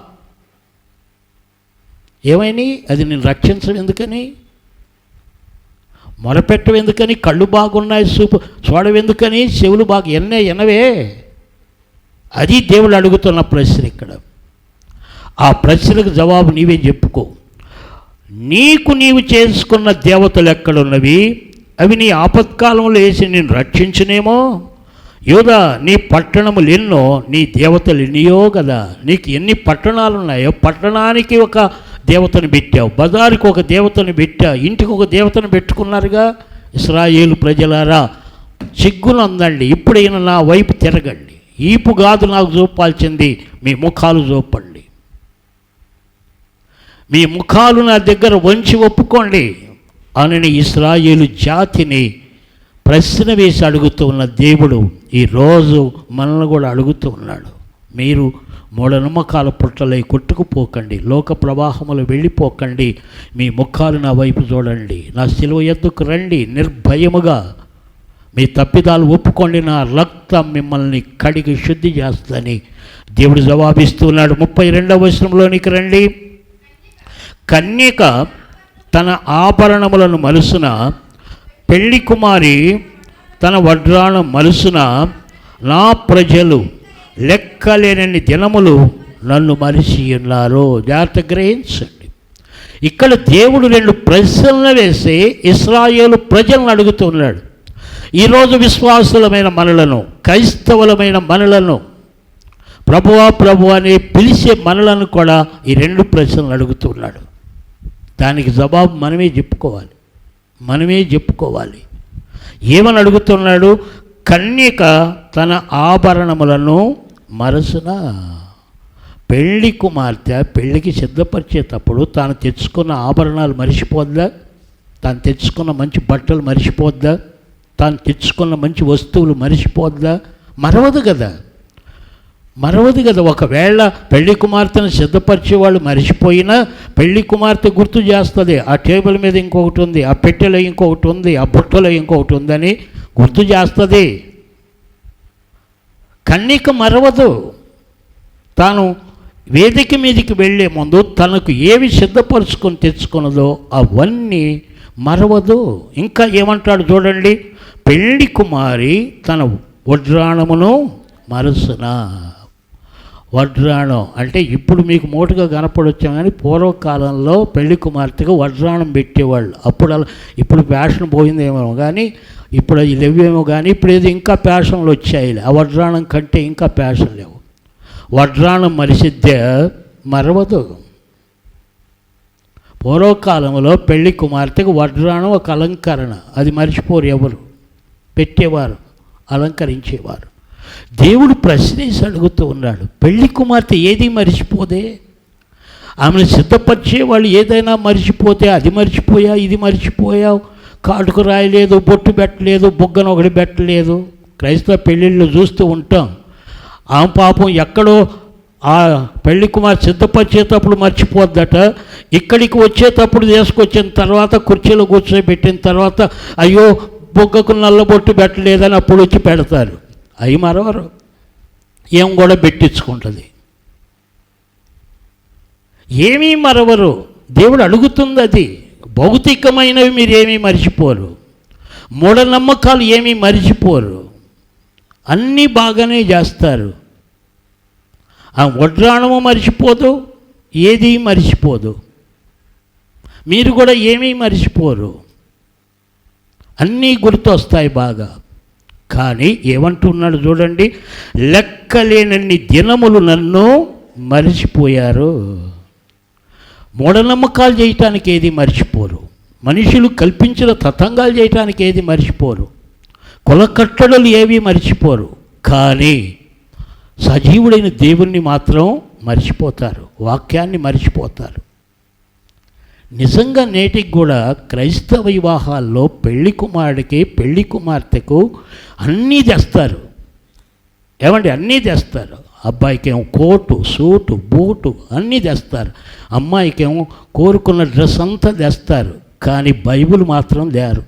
ఏమైనా అది నేను రక్షించడం ఎందుకని, మొరపెట్టం ఎందుకని, కళ్ళు బాగున్నాయి చూడవెందుకని, చెవులు బాగా ఎనవే. అది దేవుడు అడుగుతున్న ప్రశ్న ఇక్కడ. ఆ ప్రశ్నకు జవాబు నీవే చెప్పుకో. నీకు నీవు చేసుకున్న దేవతలు ఎక్కడున్నవి? అవి నీ ఆపత్కాలంలో వేసి నేను రక్షించునేమో. యోధా, నీ పట్టణములు ఎన్నో, నీ దేవతలు ఎన్నియో కదా. నీకు ఎన్ని పట్టణాలు ఉన్నాయో, పట్టణానికి ఒక దేవతను పెట్టావు, బజారుకి ఒక దేవతను పెట్టావు, ఇంటికి ఒక దేవతను పెట్టుకున్నారుగా. ఇశ్రాయేలు ప్రజలారా, సిగ్గునందండి, ఇప్పుడైనా నా వైపు తిరగండి. ఈపు కాదు నాకు చూపాల్సింది, మీ ముఖాలు చూపండి. మీ ముఖాలు నా దగ్గర వంచి ఒప్పుకోండి అని ఇశ్రాయేలు జాతిని ప్రశ్న వేసి అడుగుతూ ఉన్న దేవుడు ఈరోజు మనల్ని కూడా అడుగుతూ ఉన్నాడు. మీరు మూఢనమ్మకాల పుట్టలై కొట్టుకుపోకండి, లోక ప్రవాహములు వెళ్ళిపోకండి, మీ ముఖాలు నా వైపు చూడండి, నా శిలువ ఎద్దుకు రండి, నిర్భయముగా మీ తప్పిదాలు ఒప్పుకోండి, నా రక్తం మిమ్మల్ని కడిగి శుద్ధి చేస్తుందని దేవుడు జవాబిస్తున్నాడు. 32వ వచనంలోనికి రండి. కన్యక తన ఆభరణములను మలుసున, పెళ్లి కుమారి తన వడ్రాణం మలుసున, నా ప్రజలు లెక్కలేనన్ని దినములు నన్ను మరిచి ఉన్నారు. జాగ్రత్త గ్రహించండి. ఇక్కడ దేవుడు 2 ప్రశ్నలు వేసి ఇశ్రాయేలు ప్రజలను అడుగుతున్నాడు. ఈరోజు విశ్వాసులమైన మనలను, క్రైస్తవులమైన మనలను, ప్రభువా ప్రభు అని పిలిచే మనలను కూడా ఈ 2 ప్రశ్నలు అడుగుతున్నాడు. దానికి జవాబు మనమే చెప్పుకోవాలి. ఏమని అడుగుతున్నాడు? కన్యక తన ఆభరణములను మరసున. పెళ్లి కుమార్తె పెళ్లికి సిద్ధపరిచేటప్పుడు తాను తెచ్చుకున్న ఆభరణాలు మరిచిపోద్దా? తాను తెచ్చుకున్న మంచి బట్టలు మరిచిపోద్దా? తాను తెచ్చుకున్న మంచి వస్తువులు మరిచిపోద్దా? మరవదు కదా. ఒకవేళ పెళ్లి కుమార్తెను సిద్ధపరిచే వాళ్ళు మరిచిపోయినా పెళ్లి కుమార్తె గుర్తు చేస్తుంది. ఆ టేబుల్ మీద ఇంకొకటి ఉంది, ఆ పెట్టెలో ఇంకొకటి ఉంది, ఆ బుట్టలో ఇంకొకటి ఉందని గుర్తు చేస్తుంది. కన్యక మరవదు. తాను వేదిక మీదకి వెళ్ళే ముందు తనకు ఏవి సిద్ధపరుచుకొని తెచ్చుకున్నదో అవన్నీ మరవదు. ఇంకా ఏమంటాడు చూడండి, పెళ్లి కుమారి తన వడ్రాణమును మరసున. వడ్రాణం అంటే ఇప్పుడు మీకు మోటుగా కనపడొచ్చాం, కానీ పూర్వకాలంలో పెళ్లి కుమార్తెకు వడ్రాణం పెట్టేవాళ్ళు. ఇప్పుడు ఫ్యాషన్ పోయిందేమో కానీ, ఇప్పుడు అది లేవేమో కానీ, ఇప్పుడు ఏదో ఇంకా ఫ్యాషన్లు వచ్చాయి. ఆ వడ్రాణం కంటే ఇంకా ఫ్యాషన్ లేవు. వడ్రాణం మరిసిద్దే మరవదు. పూర్వకాలంలో పెళ్లి కుమార్తెకు వడ్రాణం ఒక అలంకరణ, అది మర్చిపోరు ఎవరు, పెట్టేవారు, అలంకరించేవారు. దేవుడు ప్రశ్నేసి అడుగుతూ ఉన్నాడు, పెళ్లి కుమార్తె ఏది మరిచిపోదే? ఆమెను సిద్ధపరిచే వాళ్ళు ఏదైనా మరిచిపోతే, అది మరిచిపోయా, ఇది మరిచిపోయావు, కాటుకు రాయలేదు, బొట్టు పెట్టలేదు, బుగ్గను ఒకటి పెట్టలేదు. క్రైస్తవ పెళ్ళిళ్ళు చూస్తూ ఉంటాం. ఆ పాపం ఎక్కడో ఆ పెళ్లి కుమార్ సిద్ధపరిచేటప్పుడు మర్చిపోద్దట, ఇక్కడికి వచ్చేటప్పుడు తీసుకొచ్చిన తర్వాత కుర్చీలో కూర్చోబెట్టిన తర్వాత అయ్యో బుగ్గకు నల్లబొట్టు పెట్టలేదని అప్పుడు వచ్చి పెడతారు. అవి మరవరు, ఏం కూడా పెట్టించుకుంటుంది. ఏమీ మరవరు. దేవుడు అడుగుతుంది అది. భౌతికమైనవి మీరేమీ మర్చిపోరు, మూఢనమ్మకాలు ఏమీ మర్చిపోరు, అన్నీ బాగానే చేస్తారు. ఆ వడ్రాణము మర్చిపోదు, ఏది మర్చిపోదు. మీరు కూడా ఏమీ మర్చిపోరు, అన్నీ గుర్తొస్తాయి బాగా. కానీ ఏమంటున్నాడు చూడండి, లెక్కలేనన్ని దినములు నన్ను మరిచిపోయారు. మూఢనమ్మకాలు చేయటానికి ఏది మర్చిపోరు, మనుషులు కల్పించిన తతంగాలు చేయటానికి ఏది మర్చిపోరు, కులకట్టడలు ఏవి మర్చిపోరు. కానీ సజీవుడైన దేవుణ్ణి మాత్రం మర్చిపోతారు, వాక్యాన్ని మర్చిపోతారు. నిజంగా నేటికి కూడా క్రైస్తవ వివాహాల్లో పెళ్లి కుమారుడికి పెళ్లి కుమార్తెకు అన్నీ తెస్తారు. ఏమండి, అన్నీ తెస్తారు. అబ్బాయికేమో కోటు, సూటు, బూటు అన్నీ తెస్తారు. అమ్మాయికేమో కోరుకున్న డ్రెస్ అంతా తెస్తారు. కానీ బైబిల్ మాత్రం తేరు.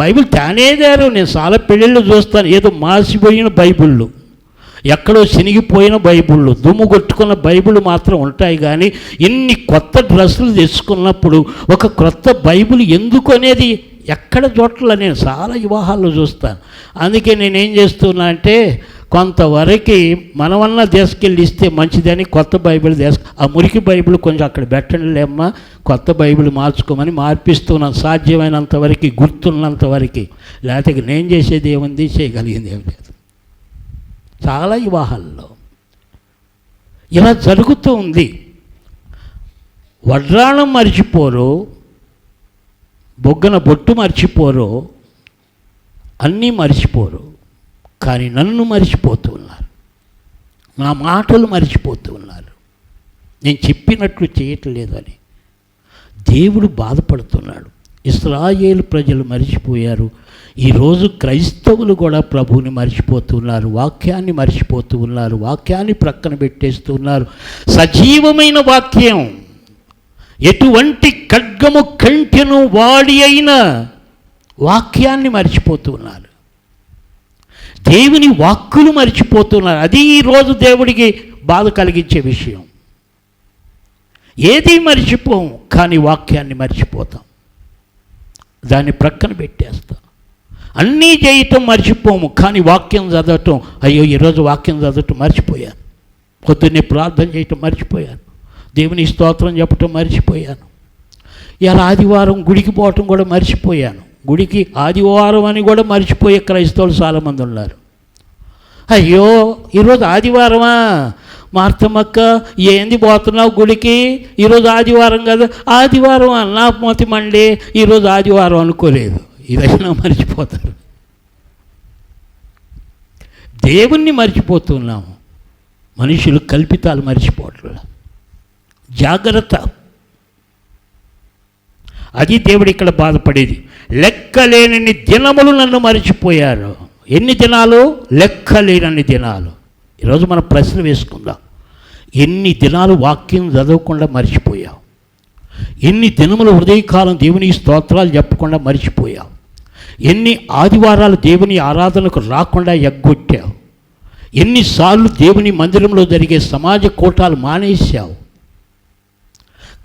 బైబిల్ తేరు. నేను చాలా పెళ్ళిళ్ళు చూస్తాను, ఏదో మాసిపోయిన బైబిళ్ళు, ఎక్కడో చినిగిపోయిన బైబిళ్ళు, దుమ్ము కొట్టుకున్న బైబిల్ మాత్రం ఉంటాయి. కానీ ఇన్ని కొత్త డ్రెస్సులు తెచ్చుకున్నప్పుడు ఒక కొత్త బైబిల్ ఎందుకు అనేది ఎక్కడ చోట్ల నేను చాలా వివాహాల్లో చూస్తాను. అందుకే నేనేం చేస్తున్నా అంటే కొంతవరకు మనమన్నా తీసుకెళ్ళి ఇస్తే మంచిదని కొత్త బైబిల్ ఆ మురికి బైబిల్ కొంచెం అక్కడ పెట్టండిలేమ్మా, కొత్త బైబిల్ మార్చుకోమని మార్పిస్తున్నాను సాధ్యమైనంత వరకు, గుర్తున్నంత వరకు. లేకపోతే నేను చేసేది ఏముంది, చేయగలిగింది ఏం లేదు. చాలా వివాహాల్లో ఇలా జరుగుతూ ఉంది. వడ్రాణం మర్చిపోరు, బొగ్గన బొట్టు మర్చిపోరు, అన్నీ మర్చిపోరు. కానీ నన్ను మర్చిపోతూ ఉన్నారు, నా మాటలు మర్చిపోతూ ఉన్నారు, నేను చెప్పినట్లు చేయట్లేదని దేవుడు బాధపడుతున్నాడు. ఇశ్రాయేలు ప్రజలు మర్చిపోయారు. ఈరోజు క్రైస్తవులు కూడా ప్రభువుని మర్చిపోతున్నారు, వాక్యాన్ని మర్చిపోతూ ఉన్నారు, వాక్యాన్ని ప్రక్కన పెట్టేస్తున్నారు. సజీవమైన వాక్యం, ఎటువంటి ఖడ్గము కంటెను వాడి అయిన వాక్యాన్ని మర్చిపోతూ ఉన్నారు. దేవుని వాక్కులు మర్చిపోతున్నారు. అది ఈరోజు దేవుడికి బాధ కలిగించే విషయం. ఏది మర్చిపోం, కానీ వాక్యాన్ని మర్చిపోతాం, దాన్ని ప్రక్కన పెట్టేస్తాం. అన్నీ చేయటం మర్చిపోము, కానీ వాక్యం చదవటం, అయ్యో ఈరోజు వాక్యం చదవటం మర్చిపోయాను, పొద్దున్నే ప్రార్థన చేయటం మర్చిపోయాను, దేవుని స్తోత్రం చెప్పటం మర్చిపోయాను, ఇలా ఆదివారం గుడికి పోవటం కూడా మర్చిపోయాను. గుడికి ఆదివారం అని కూడా మర్చిపోయే క్రైస్తవులు చాలామంది ఉన్నారు. అయ్యో ఈరోజు ఆదివారమా, మార్తమ్మక్క ఏంది పోతున్నావు గుడికి, ఈరోజు ఆదివారం కదా, ఆదివారం నా మతి మండే, ఈరోజు ఆదివారం అనుకోలేదు. ఇదైనా మర్చిపోతారు. దేవుణ్ణి మర్చిపోతున్నాము, మనుషులు కల్పితాలు మర్చిపోవట్లే. జాగ్రత్త. అది దేవుడు ఇక్కడ బాధపడేది. లెక్కలేనన్ని దినములు నన్ను మర్చిపోయారు. ఎన్ని దినాలు? లెక్కలేనన్ని దినాలు. ఈరోజు మనం ప్రశ్న వేసుకుందాం, ఎన్ని దినాలు వాక్యం చదవకుండా మర్చిపోయావు? ఎన్ని దినములు హృదయకాలం దేవుని స్తోత్రాలు చెప్పకుండా మర్చిపోయావు? ఎన్ని ఆదివారాలు దేవుని ఆరాధనకు రాకుండా ఎగ్గొట్టావు? ఎన్నిసార్లు దేవుని మందిరంలో జరిగే సమాజ కూటాలు మానేశావు?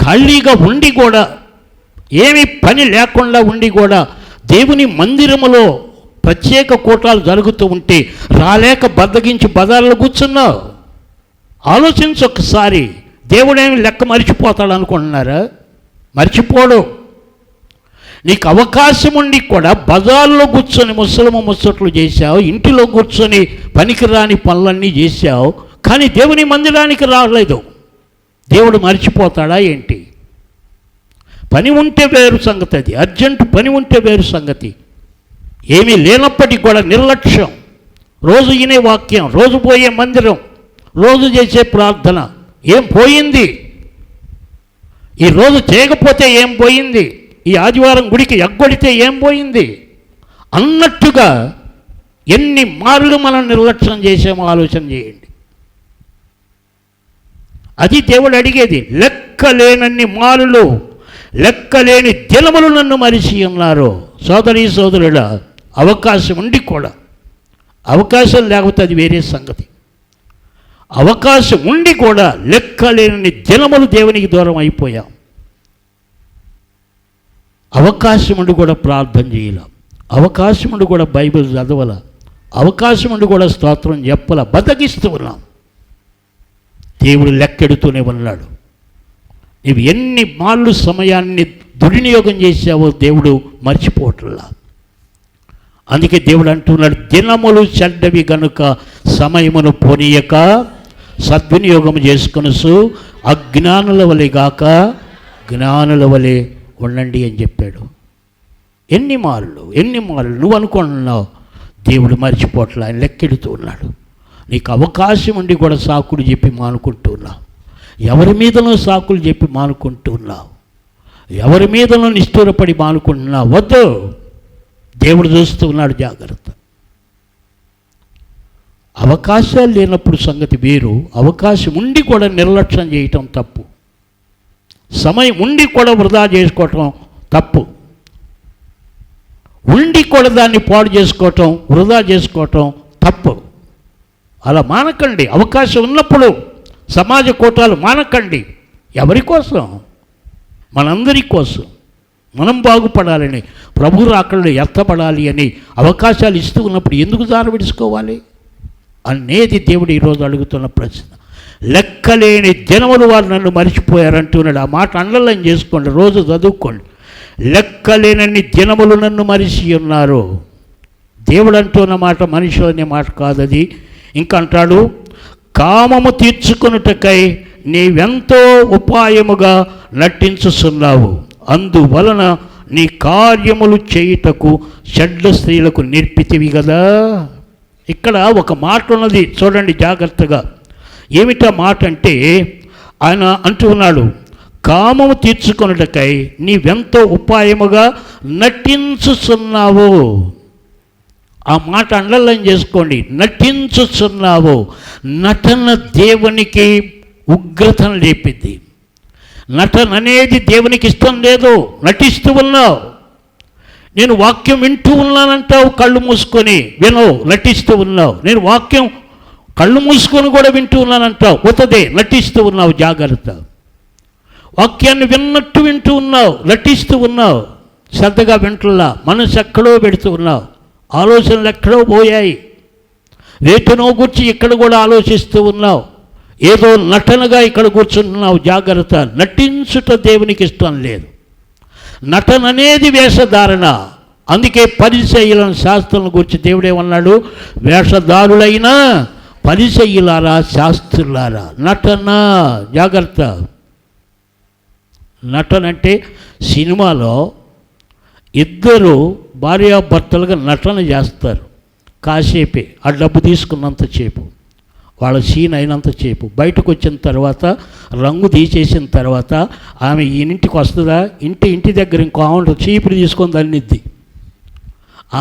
ఖాళీగా ఉండి కూడా, ఏమీ పని లేకుండా ఉండి కూడా దేవుని మందిరములో ప్రత్యేక కూటాలు జరుగుతూ ఉంటే రాలేక బద్దగించి బజార్లో కూర్చున్నావు. ఆలోచించు ఒకసారి. దేవుడేమి లెక్క మర్చిపోతాడు అనుకుంటున్నారా? మర్చిపోడు. నీకు అవకాశం ఉండి కూడా బజార్లో కూర్చొని ముచ్చట్లు చేశావు, ఇంటిలో కూర్చొని పనికిరాని పనులన్నీ చేశావు, కానీ దేవుని మందిరానికి రాలేదు. దేవుడు మర్చిపోతాడా ఏంటి? పని ఉంటే వేరు సంగతి, అది అర్జెంటు పని ఉంటే వేరు సంగతి. ఏమీ లేనప్పటికీ కూడా నిర్లక్ష్యం. రోజు వినే వాక్యం, రోజు పోయే మందిరం, రోజు చేసే ప్రార్థన ఏం పోయింది? ఈ రోజు చేయకపోతే ఏం పోయింది? ఈ ఆదివారం గుడికి ఎగ్గొడితే ఏం పోయింది అన్నట్టుగా ఎన్ని మార్లు మనం నిర్లక్ష్యం చేసామో ఆలోచన చేయండి. అది దేవుడు అడిగేది. లెక్కలేనన్ని మారులు, లెక్కలేని దినములు నన్ను మరిచి ఉన్నారు. సోదరీ సోదరుడా, అవకాశం ఉండి కూడా, అవకాశం లేకపోతే అది వేరే సంగతి, అవకాశం ఉండి కూడా లెక్కలేని దినములు దేవునికి దూరం అయిపోయాం. అవకాశం ఉండి కూడా ప్రార్థన చేయాల, అవకాశం ఉండి కూడా బైబిల్ చదవాల, అవకాశం ఉండి కూడా స్తోత్రం చెప్పాల, బతికిస్తూ ఉన్నాం. దేవుడు లెక్కెడుతూనే ఉన్నాడు. నీవు ఎన్ని మార్లు సమయాన్ని దుర్వినియోగం చేసావో దేవుడు మర్చిపోవట్లా. అందుకే దేవుడు అంటున్నాడు, దినములు చెడ్డవి గనుక సమయమును పోనీయక సద్వినియోగం చేసుకొనుసు అజ్ఞానుల వలె గాక జ్ఞానుల వలె ఉండండి అని చెప్పాడు. ఎన్ని మార్లు నువ్వు అనుకుంటున్నావు, దేవుడు మర్చిపోవట్లా, ఆయన లెక్కెడుతూ ఉన్నాడు. నీకు అవకాశం ఉండి కూడా సాకులు చెప్పి మానుకుంటూ ఉన్నావు, ఎవరి మీదనో సాకులు చెప్పి మానుకుంటూ ఉన్నావు, ఎవరి మీదనో నిష్ఠూరపడి మానుకుంటున్నావు. వద్దు, దేవుడు చూస్తూ ఉన్నాడు, జాగ్రత్త. అవకాశాలు లేనప్పుడు సంగతి వేరు, అవకాశం ఉండి కూడా నిర్లక్ష్యం చేయటం తప్పు. సమయం ఉండి కూడా వృధా చేసుకోవటం తప్పు. ఉండి కూడా దాన్ని పాడు చేసుకోవటం, వృధా చేసుకోవటం తప్పు. అలా మానకండి. అవకాశం ఉన్నప్పుడు సమాజ కూటాలు మానకండి. ఎవరి కోసం? మనందరి కోసం. మనం బాగుపడాలని, ప్రభు రాకడలో ఎత్తపడాలి అని అవకాశాలు ఇస్తూ ఉన్నప్పుడు ఎందుకు జారవిడుచుకోవాలి అనేది దేవుడు ఈరోజు అడుగుతున్న ప్రశ్న. లెక్కలేని జనములు వారు నన్ను మరిచిపోయారంటున్నాడు. ఆ మాట అండర్లైన్ చేసుకోండి, రోజు చదువుకోండి. లెక్కలేనన్ని జనములు నన్ను మరిచి ఉన్నారు. దేవుడు అంటున్న మాట మనుషులు అనే మాట కాదు అది. ఇంకా అంటాడు, కామము తీర్చుకొనుటకై నీవెంతో ఉపాయముగా నటించుచున్నావు, అందువలన నీ కార్యములు చేయుటకు చెడ్డ స్త్రీలకు నేర్పితివి కదా. ఇక్కడ ఒక మాట ఉన్నది, చూడండి జాగ్రత్తగా. ఏమిటా మాట అంటే, ఆయన అంటూ ఉన్నాడు, కామము తీర్చుకొనుటకై నీవెంతో ఉపాయముగా నటించుచున్నావు. ఆ మాట అండర్లైన్ చేసుకోండి, నటించుచున్నావు. నటన దేవునికి ఉగ్రతను లేపింది. నటన అనేది దేవునికి ఇష్టం లేదు. నటిస్తూ ఉన్నావు. నేను వాక్యం వింటూ ఉన్నానంటావు, కళ్ళు మూసుకొని వినవు, నటిస్తూ ఉన్నావు. నేను వాక్యం కళ్ళు మూసుకొని కూడా వింటూ ఉన్నానంటావు, ఉతదే, నటిస్తూ ఉన్నావు. జాగ్రత్త. వాక్యాన్ని విన్నట్టు వింటూ ఉన్నావు, నటిస్తూ ఉన్నావు. శ్రద్ధగా వింటున్నా, మనసు ఎక్కడో పెడుతూ ఉన్నావు, ఆలోచనలు ఎక్కడో పోయాయి. వేటినో గురించి ఇక్కడ కూడా ఆలోచిస్తూ ఉన్నావు, ఏదో నటనగా ఇక్కడ కూర్చుంటున్నావు. జాగ్రత్త. నటించుట దేవునికి ఇష్టం లేదు. నటన అనేది వేషధారణ. అందుకే పరిసయ్యులను శాస్త్రులను గురించి దేవుడేమన్నాడు, వేషధారులైన పరిసయ్యులారా, శాస్త్రులారా. నటన. జాగ్రత్త. నటన అంటే సినిమాలో ఇద్దరు భార్యాభర్తలుగా నటన చేస్తారు. కాసేపే, ఆ డబ్బు తీసుకున్నంతసేపు, వాళ్ళ సీన్ అయినంతసేపు. బయటకు వచ్చిన తర్వాత, రంగు తీసేసిన తర్వాత ఆమె ఈయనింటికి వస్తుందా? ఇంటి దగ్గర ఇంకో ఆమె చీపురు తీసుకొని దన్నిద్ది.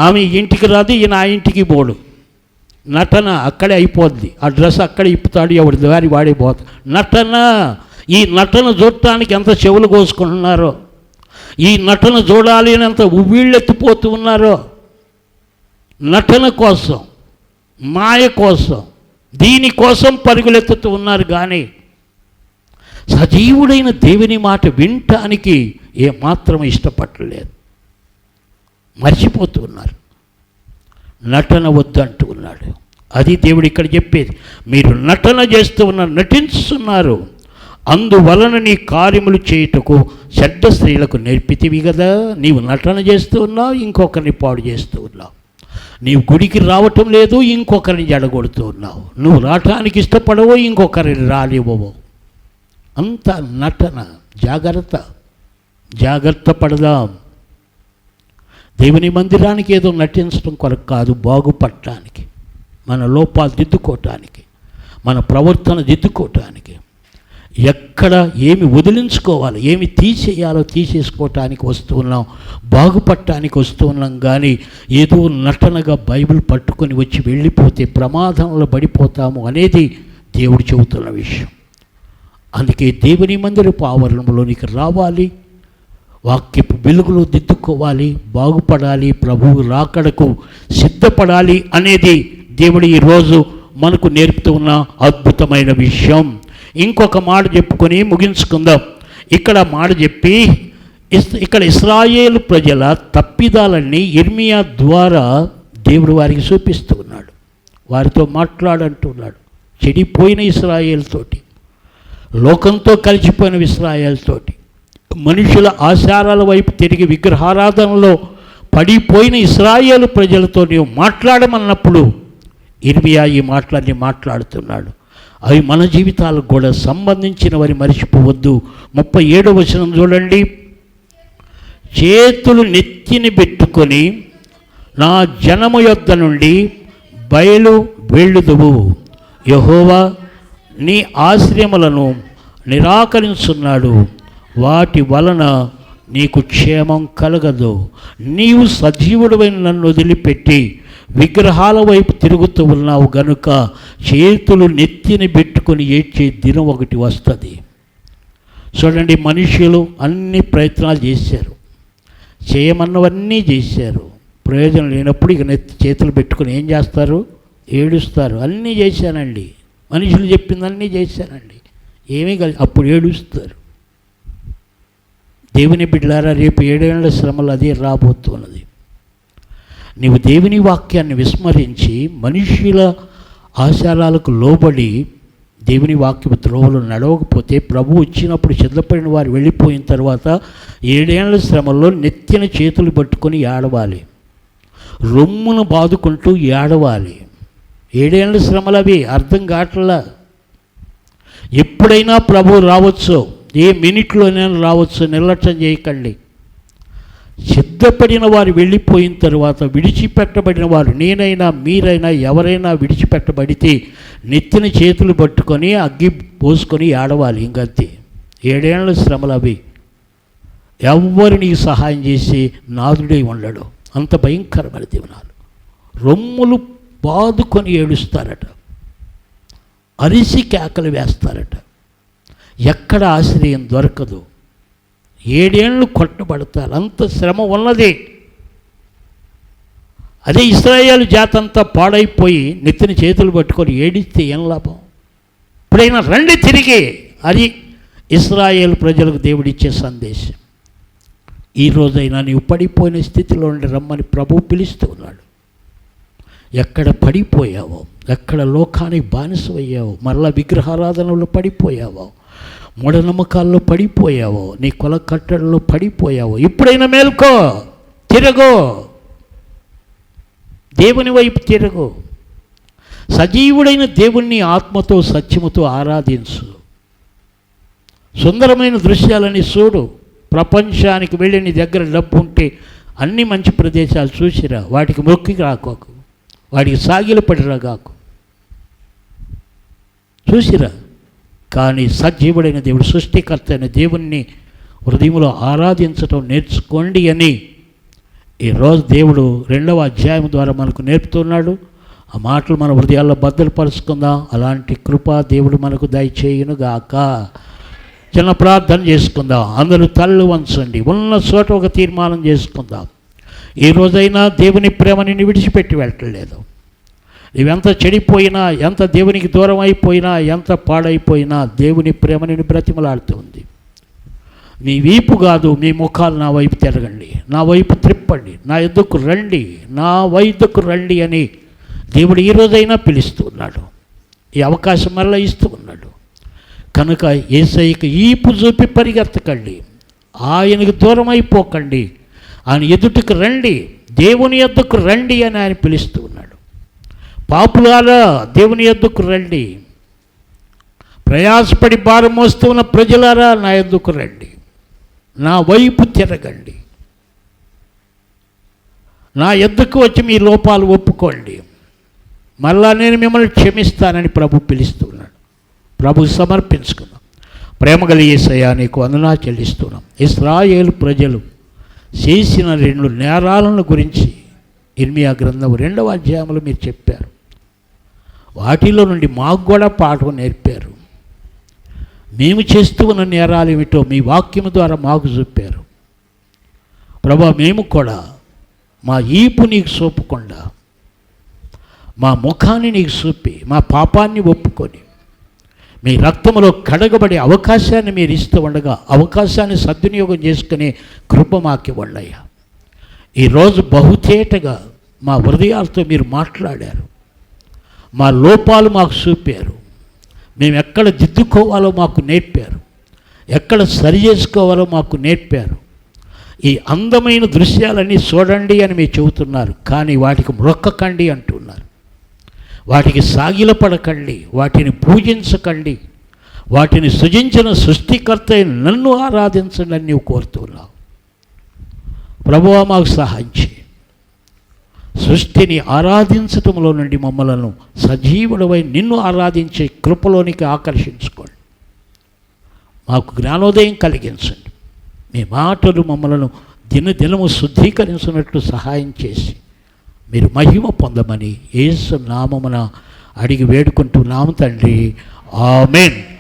ఆమె ఇంటికి రాదు, ఈయన ఆ ఇంటికి పోడు. నటన అక్కడే అయిపోద్ది. ఆ డ్రెస్ అక్కడే ఇప్పుతాడు, ఎవరి దారి వాడే పోతాడు. నటన. ఈ నటన చూడటానికి ఎంత చెవులు కోసుకుంటున్నారో, ఈ నటన చూడాలి అని ఎంత ఉవ్విళ్ళెత్తిపోతూ ఉన్నారో. నటన కోసం, మాయ కోసం, దీనికోసం పరుగులెత్తుతూ ఉన్నారు. కానీ సజీవుడైన దేవుని మాట వినటానికి ఏమాత్రం ఇష్టపడలేదు, మర్చిపోతున్నారు. నటన వద్దంటూ ఉన్నాడు. అది దేవుడు ఇక్కడ చెప్పేది. మీరు నటన చేస్తూ ఉన్నారు, నటిస్తున్నారు. అందువలన నీ కార్యములు చేయుటకు చెడ్డ స్త్రీలకు నేర్పితివి కదా. నీవు నటన చేస్తూ ఉన్నావు, ఇంకొకరిని పాడు చేస్తూ ఉన్నావు. నీవు గుడికి రావటం లేదు, ఇంకొకరిని జడగొడుతూ ఉన్నావు. నువ్వు రావటానికి ఇష్టపడవో, ఇంకొకరిని రానివ్వవు. అంత నటన. జాగ్రత్త. జాగ్రత్త పడదాం. దేవుని మందిరానికి ఏదో నటించడం కొరకు కాదు, బాగుపడటానికి, మన లోపాలు దిద్దుకోవటానికి, మన ప్రవర్తన దిద్దుకోవటానికి, ఎక్కడ ఏమి వదిలించుకోవాలో, ఏమి తీసేయాలో తీసేసుకోవటానికి వస్తూ ఉన్నాం, బాగుపడటానికి వస్తూ ఉన్నాం. కానీ ఏదో నటనగా బైబిల్ పట్టుకొని వచ్చి వెళ్ళిపోతే ప్రమాదంలో పడిపోతాము అనేది దేవుడు చెబుతున్న విషయం. అందుకే దేవుని మందిరపు ఆవరణంలోనికి రావాలి, వాక్యపు వెలుగులో దిద్దుకోవాలి, బాగుపడాలి, ప్రభువు రాకడకు సిద్ధపడాలి అనేది దేవుడు ఈరోజు మనకు నేర్పుతూ ఉన్న అద్భుతమైన విషయం. ఇంకొక మాట చెప్పుకొని ముగించుకుందాం. ఇక్కడ మాట చెప్పి, ఇక్కడ ఇశ్రాయేలు ప్రజల తప్పిదాలన్నీ ఇర్మియా ద్వారా దేవుడు వారికి చూపిస్తూ ఉన్నాడు, వారితో మాట్లాడంటున్నాడు. చెడిపోయిన ఇశ్రాయేలుతోటి, లోకంతో కలిసిపోయిన ఇశ్రాయేలుతోటి, మనుషుల ఆచారాల వైపు తిరిగి విగ్రహారాధనలో పడిపోయిన ఇశ్రాయేలు ప్రజలతో నీవు మాట్లాడమన్నప్పుడు ఇర్మియా ఈ మాటలన్నీ మాట్లాడుతున్నాడు. అవి మన జీవితాలకు కూడా సంబంధించిన వారి మరిచిపోవద్దు. 37వ వచనం చూడండి. చేతులు నెత్తిని పెట్టుకొని నా జనము యొద్ద నుండి బయలు వెళ్ళుదువు. యెహోవా నీ ఆశ్రయములను నిరాకరించున్నాడు, వాటి వలన నీకు క్షేమం కలగదు. నీవు సజీవుడైన నన్ను వదిలిపెట్టి విగ్రహాల వైపు తిరుగుతూ ఉన్నావు గనుక చేతులు నెత్తిని పెట్టుకొని ఏడ్చే దినం ఒకటి వస్తుంది. చూడండి, మనుషులు అన్ని ప్రయత్నాలు చేశారు, చేయమన్నవన్నీ చేశారు, ప్రయోజనం లేనప్పుడు ఇక నెత్తి చేతులు పెట్టుకొని ఏం చేస్తారు? ఏడుస్తారు. అన్నీ చేశానండి, మనుషులు చెప్పిందన్నీ చేశానండి, ఏమీ కలిసి అప్పుడు ఏడుస్తారు. దేవుని బిడ్డలారా, రేపు 7 ఏళ్ల శ్రమలు అదే రాబోతున్నది. నీవు దేవుని వాక్యాన్ని విస్మరించి మనుష్యుల ఆచారాలకు లోబడి దేవుని వాక్యపు త్రోవలు నడవకపోతే ప్రభు వచ్చినప్పుడు సిద్ధపడిన వారు వెళ్ళిపోయిన తర్వాత 7 ఏళ్ల శ్రమల్లో నెత్తిన చేతులు పట్టుకొని ఏడవాలి, రొమ్మును బాదుకుంటూ ఏడవాలి. 7 ఏళ్ల శ్రమలు అవి అర్థం కావట్లా. ఎప్పుడైనా ప్రభు రావచ్చు, ఏ మినిట్లోనైనా రావచ్చు, నిర్లక్ష్యం చేయకండి. సిద్ధపడిన వారు వెళ్ళిపోయిన తర్వాత విడిచిపెట్టబడిన వారు, నేనైనా మీరైనా ఎవరైనా విడిచిపెట్టబడితే నెత్తిన చేతులు పట్టుకొని అగ్గి పోసుకొని ఏడవాలి. ఇంకంతే. 7 ఏళ్ల శ్రమలు అవి. ఎవ్వరు నీకు సహాయం చేసి నాదుడే ఉండడు. అంత భయంకరమైన దినాలు. రొమ్ములు బాదుకొని ఏడుస్తారట, అరిసి కేకలు వేస్తారట. ఎక్కడ ఆశ్రయం దొరకదు. 7 ఏళ్ళు కొట్టబడతారు. అంత శ్రమ ఉన్నది. అదే ఇశ్రాయేలు జాతి అంతా పాడైపోయి నెత్తిన చేతులు పట్టుకొని ఏడిస్తే ఏం లాభం? ఇప్పుడైనా రండి తిరిగి. అది ఇశ్రాయేలు ప్రజలకు దేవుడిచ్చే సందేశం. ఈ రోజైనా నీవు పడిపోయిన స్థితిలో ఉండి రమ్మని ప్రభువు పిలుస్తూ ఉన్నాడు. ఎక్కడ పడిపోయావో, ఎక్కడ లోకానికి బానిసయ్యావో, మరలా విగ్రహారాధనలో పడిపోయావో, మూఢనమ్మకాల్లో పడిపోయావో, నీ కొల కట్టడలో పడిపోయావో, ఇప్పుడైనా మేల్కో, తిరగో, దేవుని వైపు తిరగు. సజీవుడైన దేవుణ్ణి ఆత్మతో సత్యముతో ఆరాధించు. సుందరమైన దృశ్యాలని చూడు. ప్రపంచానికి వెళ్ళి నీ దగ్గర డబ్బు ఉంటే అన్ని మంచి ప్రదేశాలు చూసిరా. వాటికి మొక్కి రాకోకు, వాడికి సాగిలపడి రాగాకు, చూసిరా. కానీ సజీవుడైన దేవుడు, సృష్టికర్త అయిన దేవుణ్ణి హృదయంలో ఆరాధించటం నేర్చుకోండి అని ఈరోజు దేవుడు 2వ అధ్యాయం ద్వారా మనకు నేర్పుతున్నాడు. ఆ మాటలు మన హృదయాల్లో భద్రపరుచుకుందాం. అలాంటి కృప దేవుడు మనకు దయచేయునుగాక. చిన్న ప్రార్థన చేసుకుందాం. అందరూ తల్లు వంచండి. ఉన్న చోట ఒక తీర్మానం చేసుకుందాం. ఈ రోజైనా దేవుని ప్రేమని విడిచిపెట్టి వెళ్ళట్లేదు. నీవెంత చెడిపోయినా, ఎంత దేవునికి దూరం అయిపోయినా, ఎంత పాడైపోయినా దేవుని ప్రేమని బ్రతిమలాడుతుంది. మీ వీపు కాదు, మీ ముఖాలు నా వైపు తిరగండి, నా వైపు త్రిప్పండి, నా ఎద్దుకు రండి, నా వైద్యకు రండి అని దేవుడు ఈ రోజైనా పిలుస్తూ ఉన్నాడు. ఈ అవకాశం మళ్ళీ ఇస్తూ ఉన్నాడు. కనుక యేసయ్యకు ఈపు చూపి పరిగెత్తకండి, ఆయనకు దూరం అయిపోకండి, ఆయన ఎదుటికి రండి, దేవుని ఎద్దుకు రండి అని ఆయన పిలుస్తూ ఉన్నాడు. పాపులారా, దేవుని ఎద్దుకు రండి. ప్రయాసపడి భారం మోస్తూ ఉన్న ప్రజలారా, నా ఎద్దుకు రండి, నా వైపు తిరగండి, నా ఎద్దుకు వచ్చి మీ లోపాలు ఒప్పుకోండి, మళ్ళా నేను మిమ్మల్ని క్షమిస్తానని ప్రభు పిలుస్తున్నాడు. ప్రభు సమర్పించుకున్నాం. ప్రేమగల యేసయ్యా, నీకు వందనాలు చెల్లిస్తున్నాం. ఇశ్రాయేలు ప్రజలు చేసిన 2 నేరాలను గురించి ఇర్మియా గ్రంథం 2వ అధ్యాయంలో మీరు చెప్పారు. వాటిలో నుండి మాకు కూడా పాఠం నేర్పారు. మేము చేస్తూ ఉన్న నేరాలు ఏమిటో మీ వాక్యం ద్వారా మాకు చూపారు. ప్రభా, మేము కూడా మా ఈపు నీకు చూపకుండా, మా ముఖాన్ని నీకు చూపి, మా పాపాన్ని ఒప్పుకొని మీ రక్తంలో కడగబడే అవకాశాన్ని మీరు ఇస్తూ ఉండగా, అవకాశాన్ని సద్వినియోగం చేసుకునే కృప మాకు ఇవ్వండియ్యా. ఈరోజు బహుతేటగా మా హృదయాలతో మీరు మాట్లాడారు. మా లోపాలు మాకు చూపారు. మేము ఎక్కడ దిద్దుకోవాలో మాకు నేర్పారు, ఎక్కడ సరి చేసుకోవాలో మాకు నేర్పారు. ఈ అందమైన దృశ్యాలన్నీ చూడండి అని మీరు చెబుతున్నారు, కానీ వాటికి మ్రొక్కకండి అంటున్నారు. వాటికి సాగిలపడకండి, వాటిని పూజించకండి, వాటిని సృజించిన సృష్టికర్త అయిన నన్ను ఆరాధించండి అని నీవు కోరుతున్నావు. ప్రభువా, మాకు సహాయం చేయి. సృష్టిని ఆరాధించటంలో నుండి మమ్మలను సజీవుడవై నిన్ను ఆరాధించే కృపలోనికి ఆకర్షించుకోండి. మాకు జ్ఞానోదయం కలిగించండి. మీ మాటలు మమ్మలను దినదినము శుద్ధీకరించినట్లు సహాయం చేసి మీరు మహిమ పొందమని యేసు నామమున అడిగి వేడుకుంటున్నాము తండ్రి. ఆమేన్.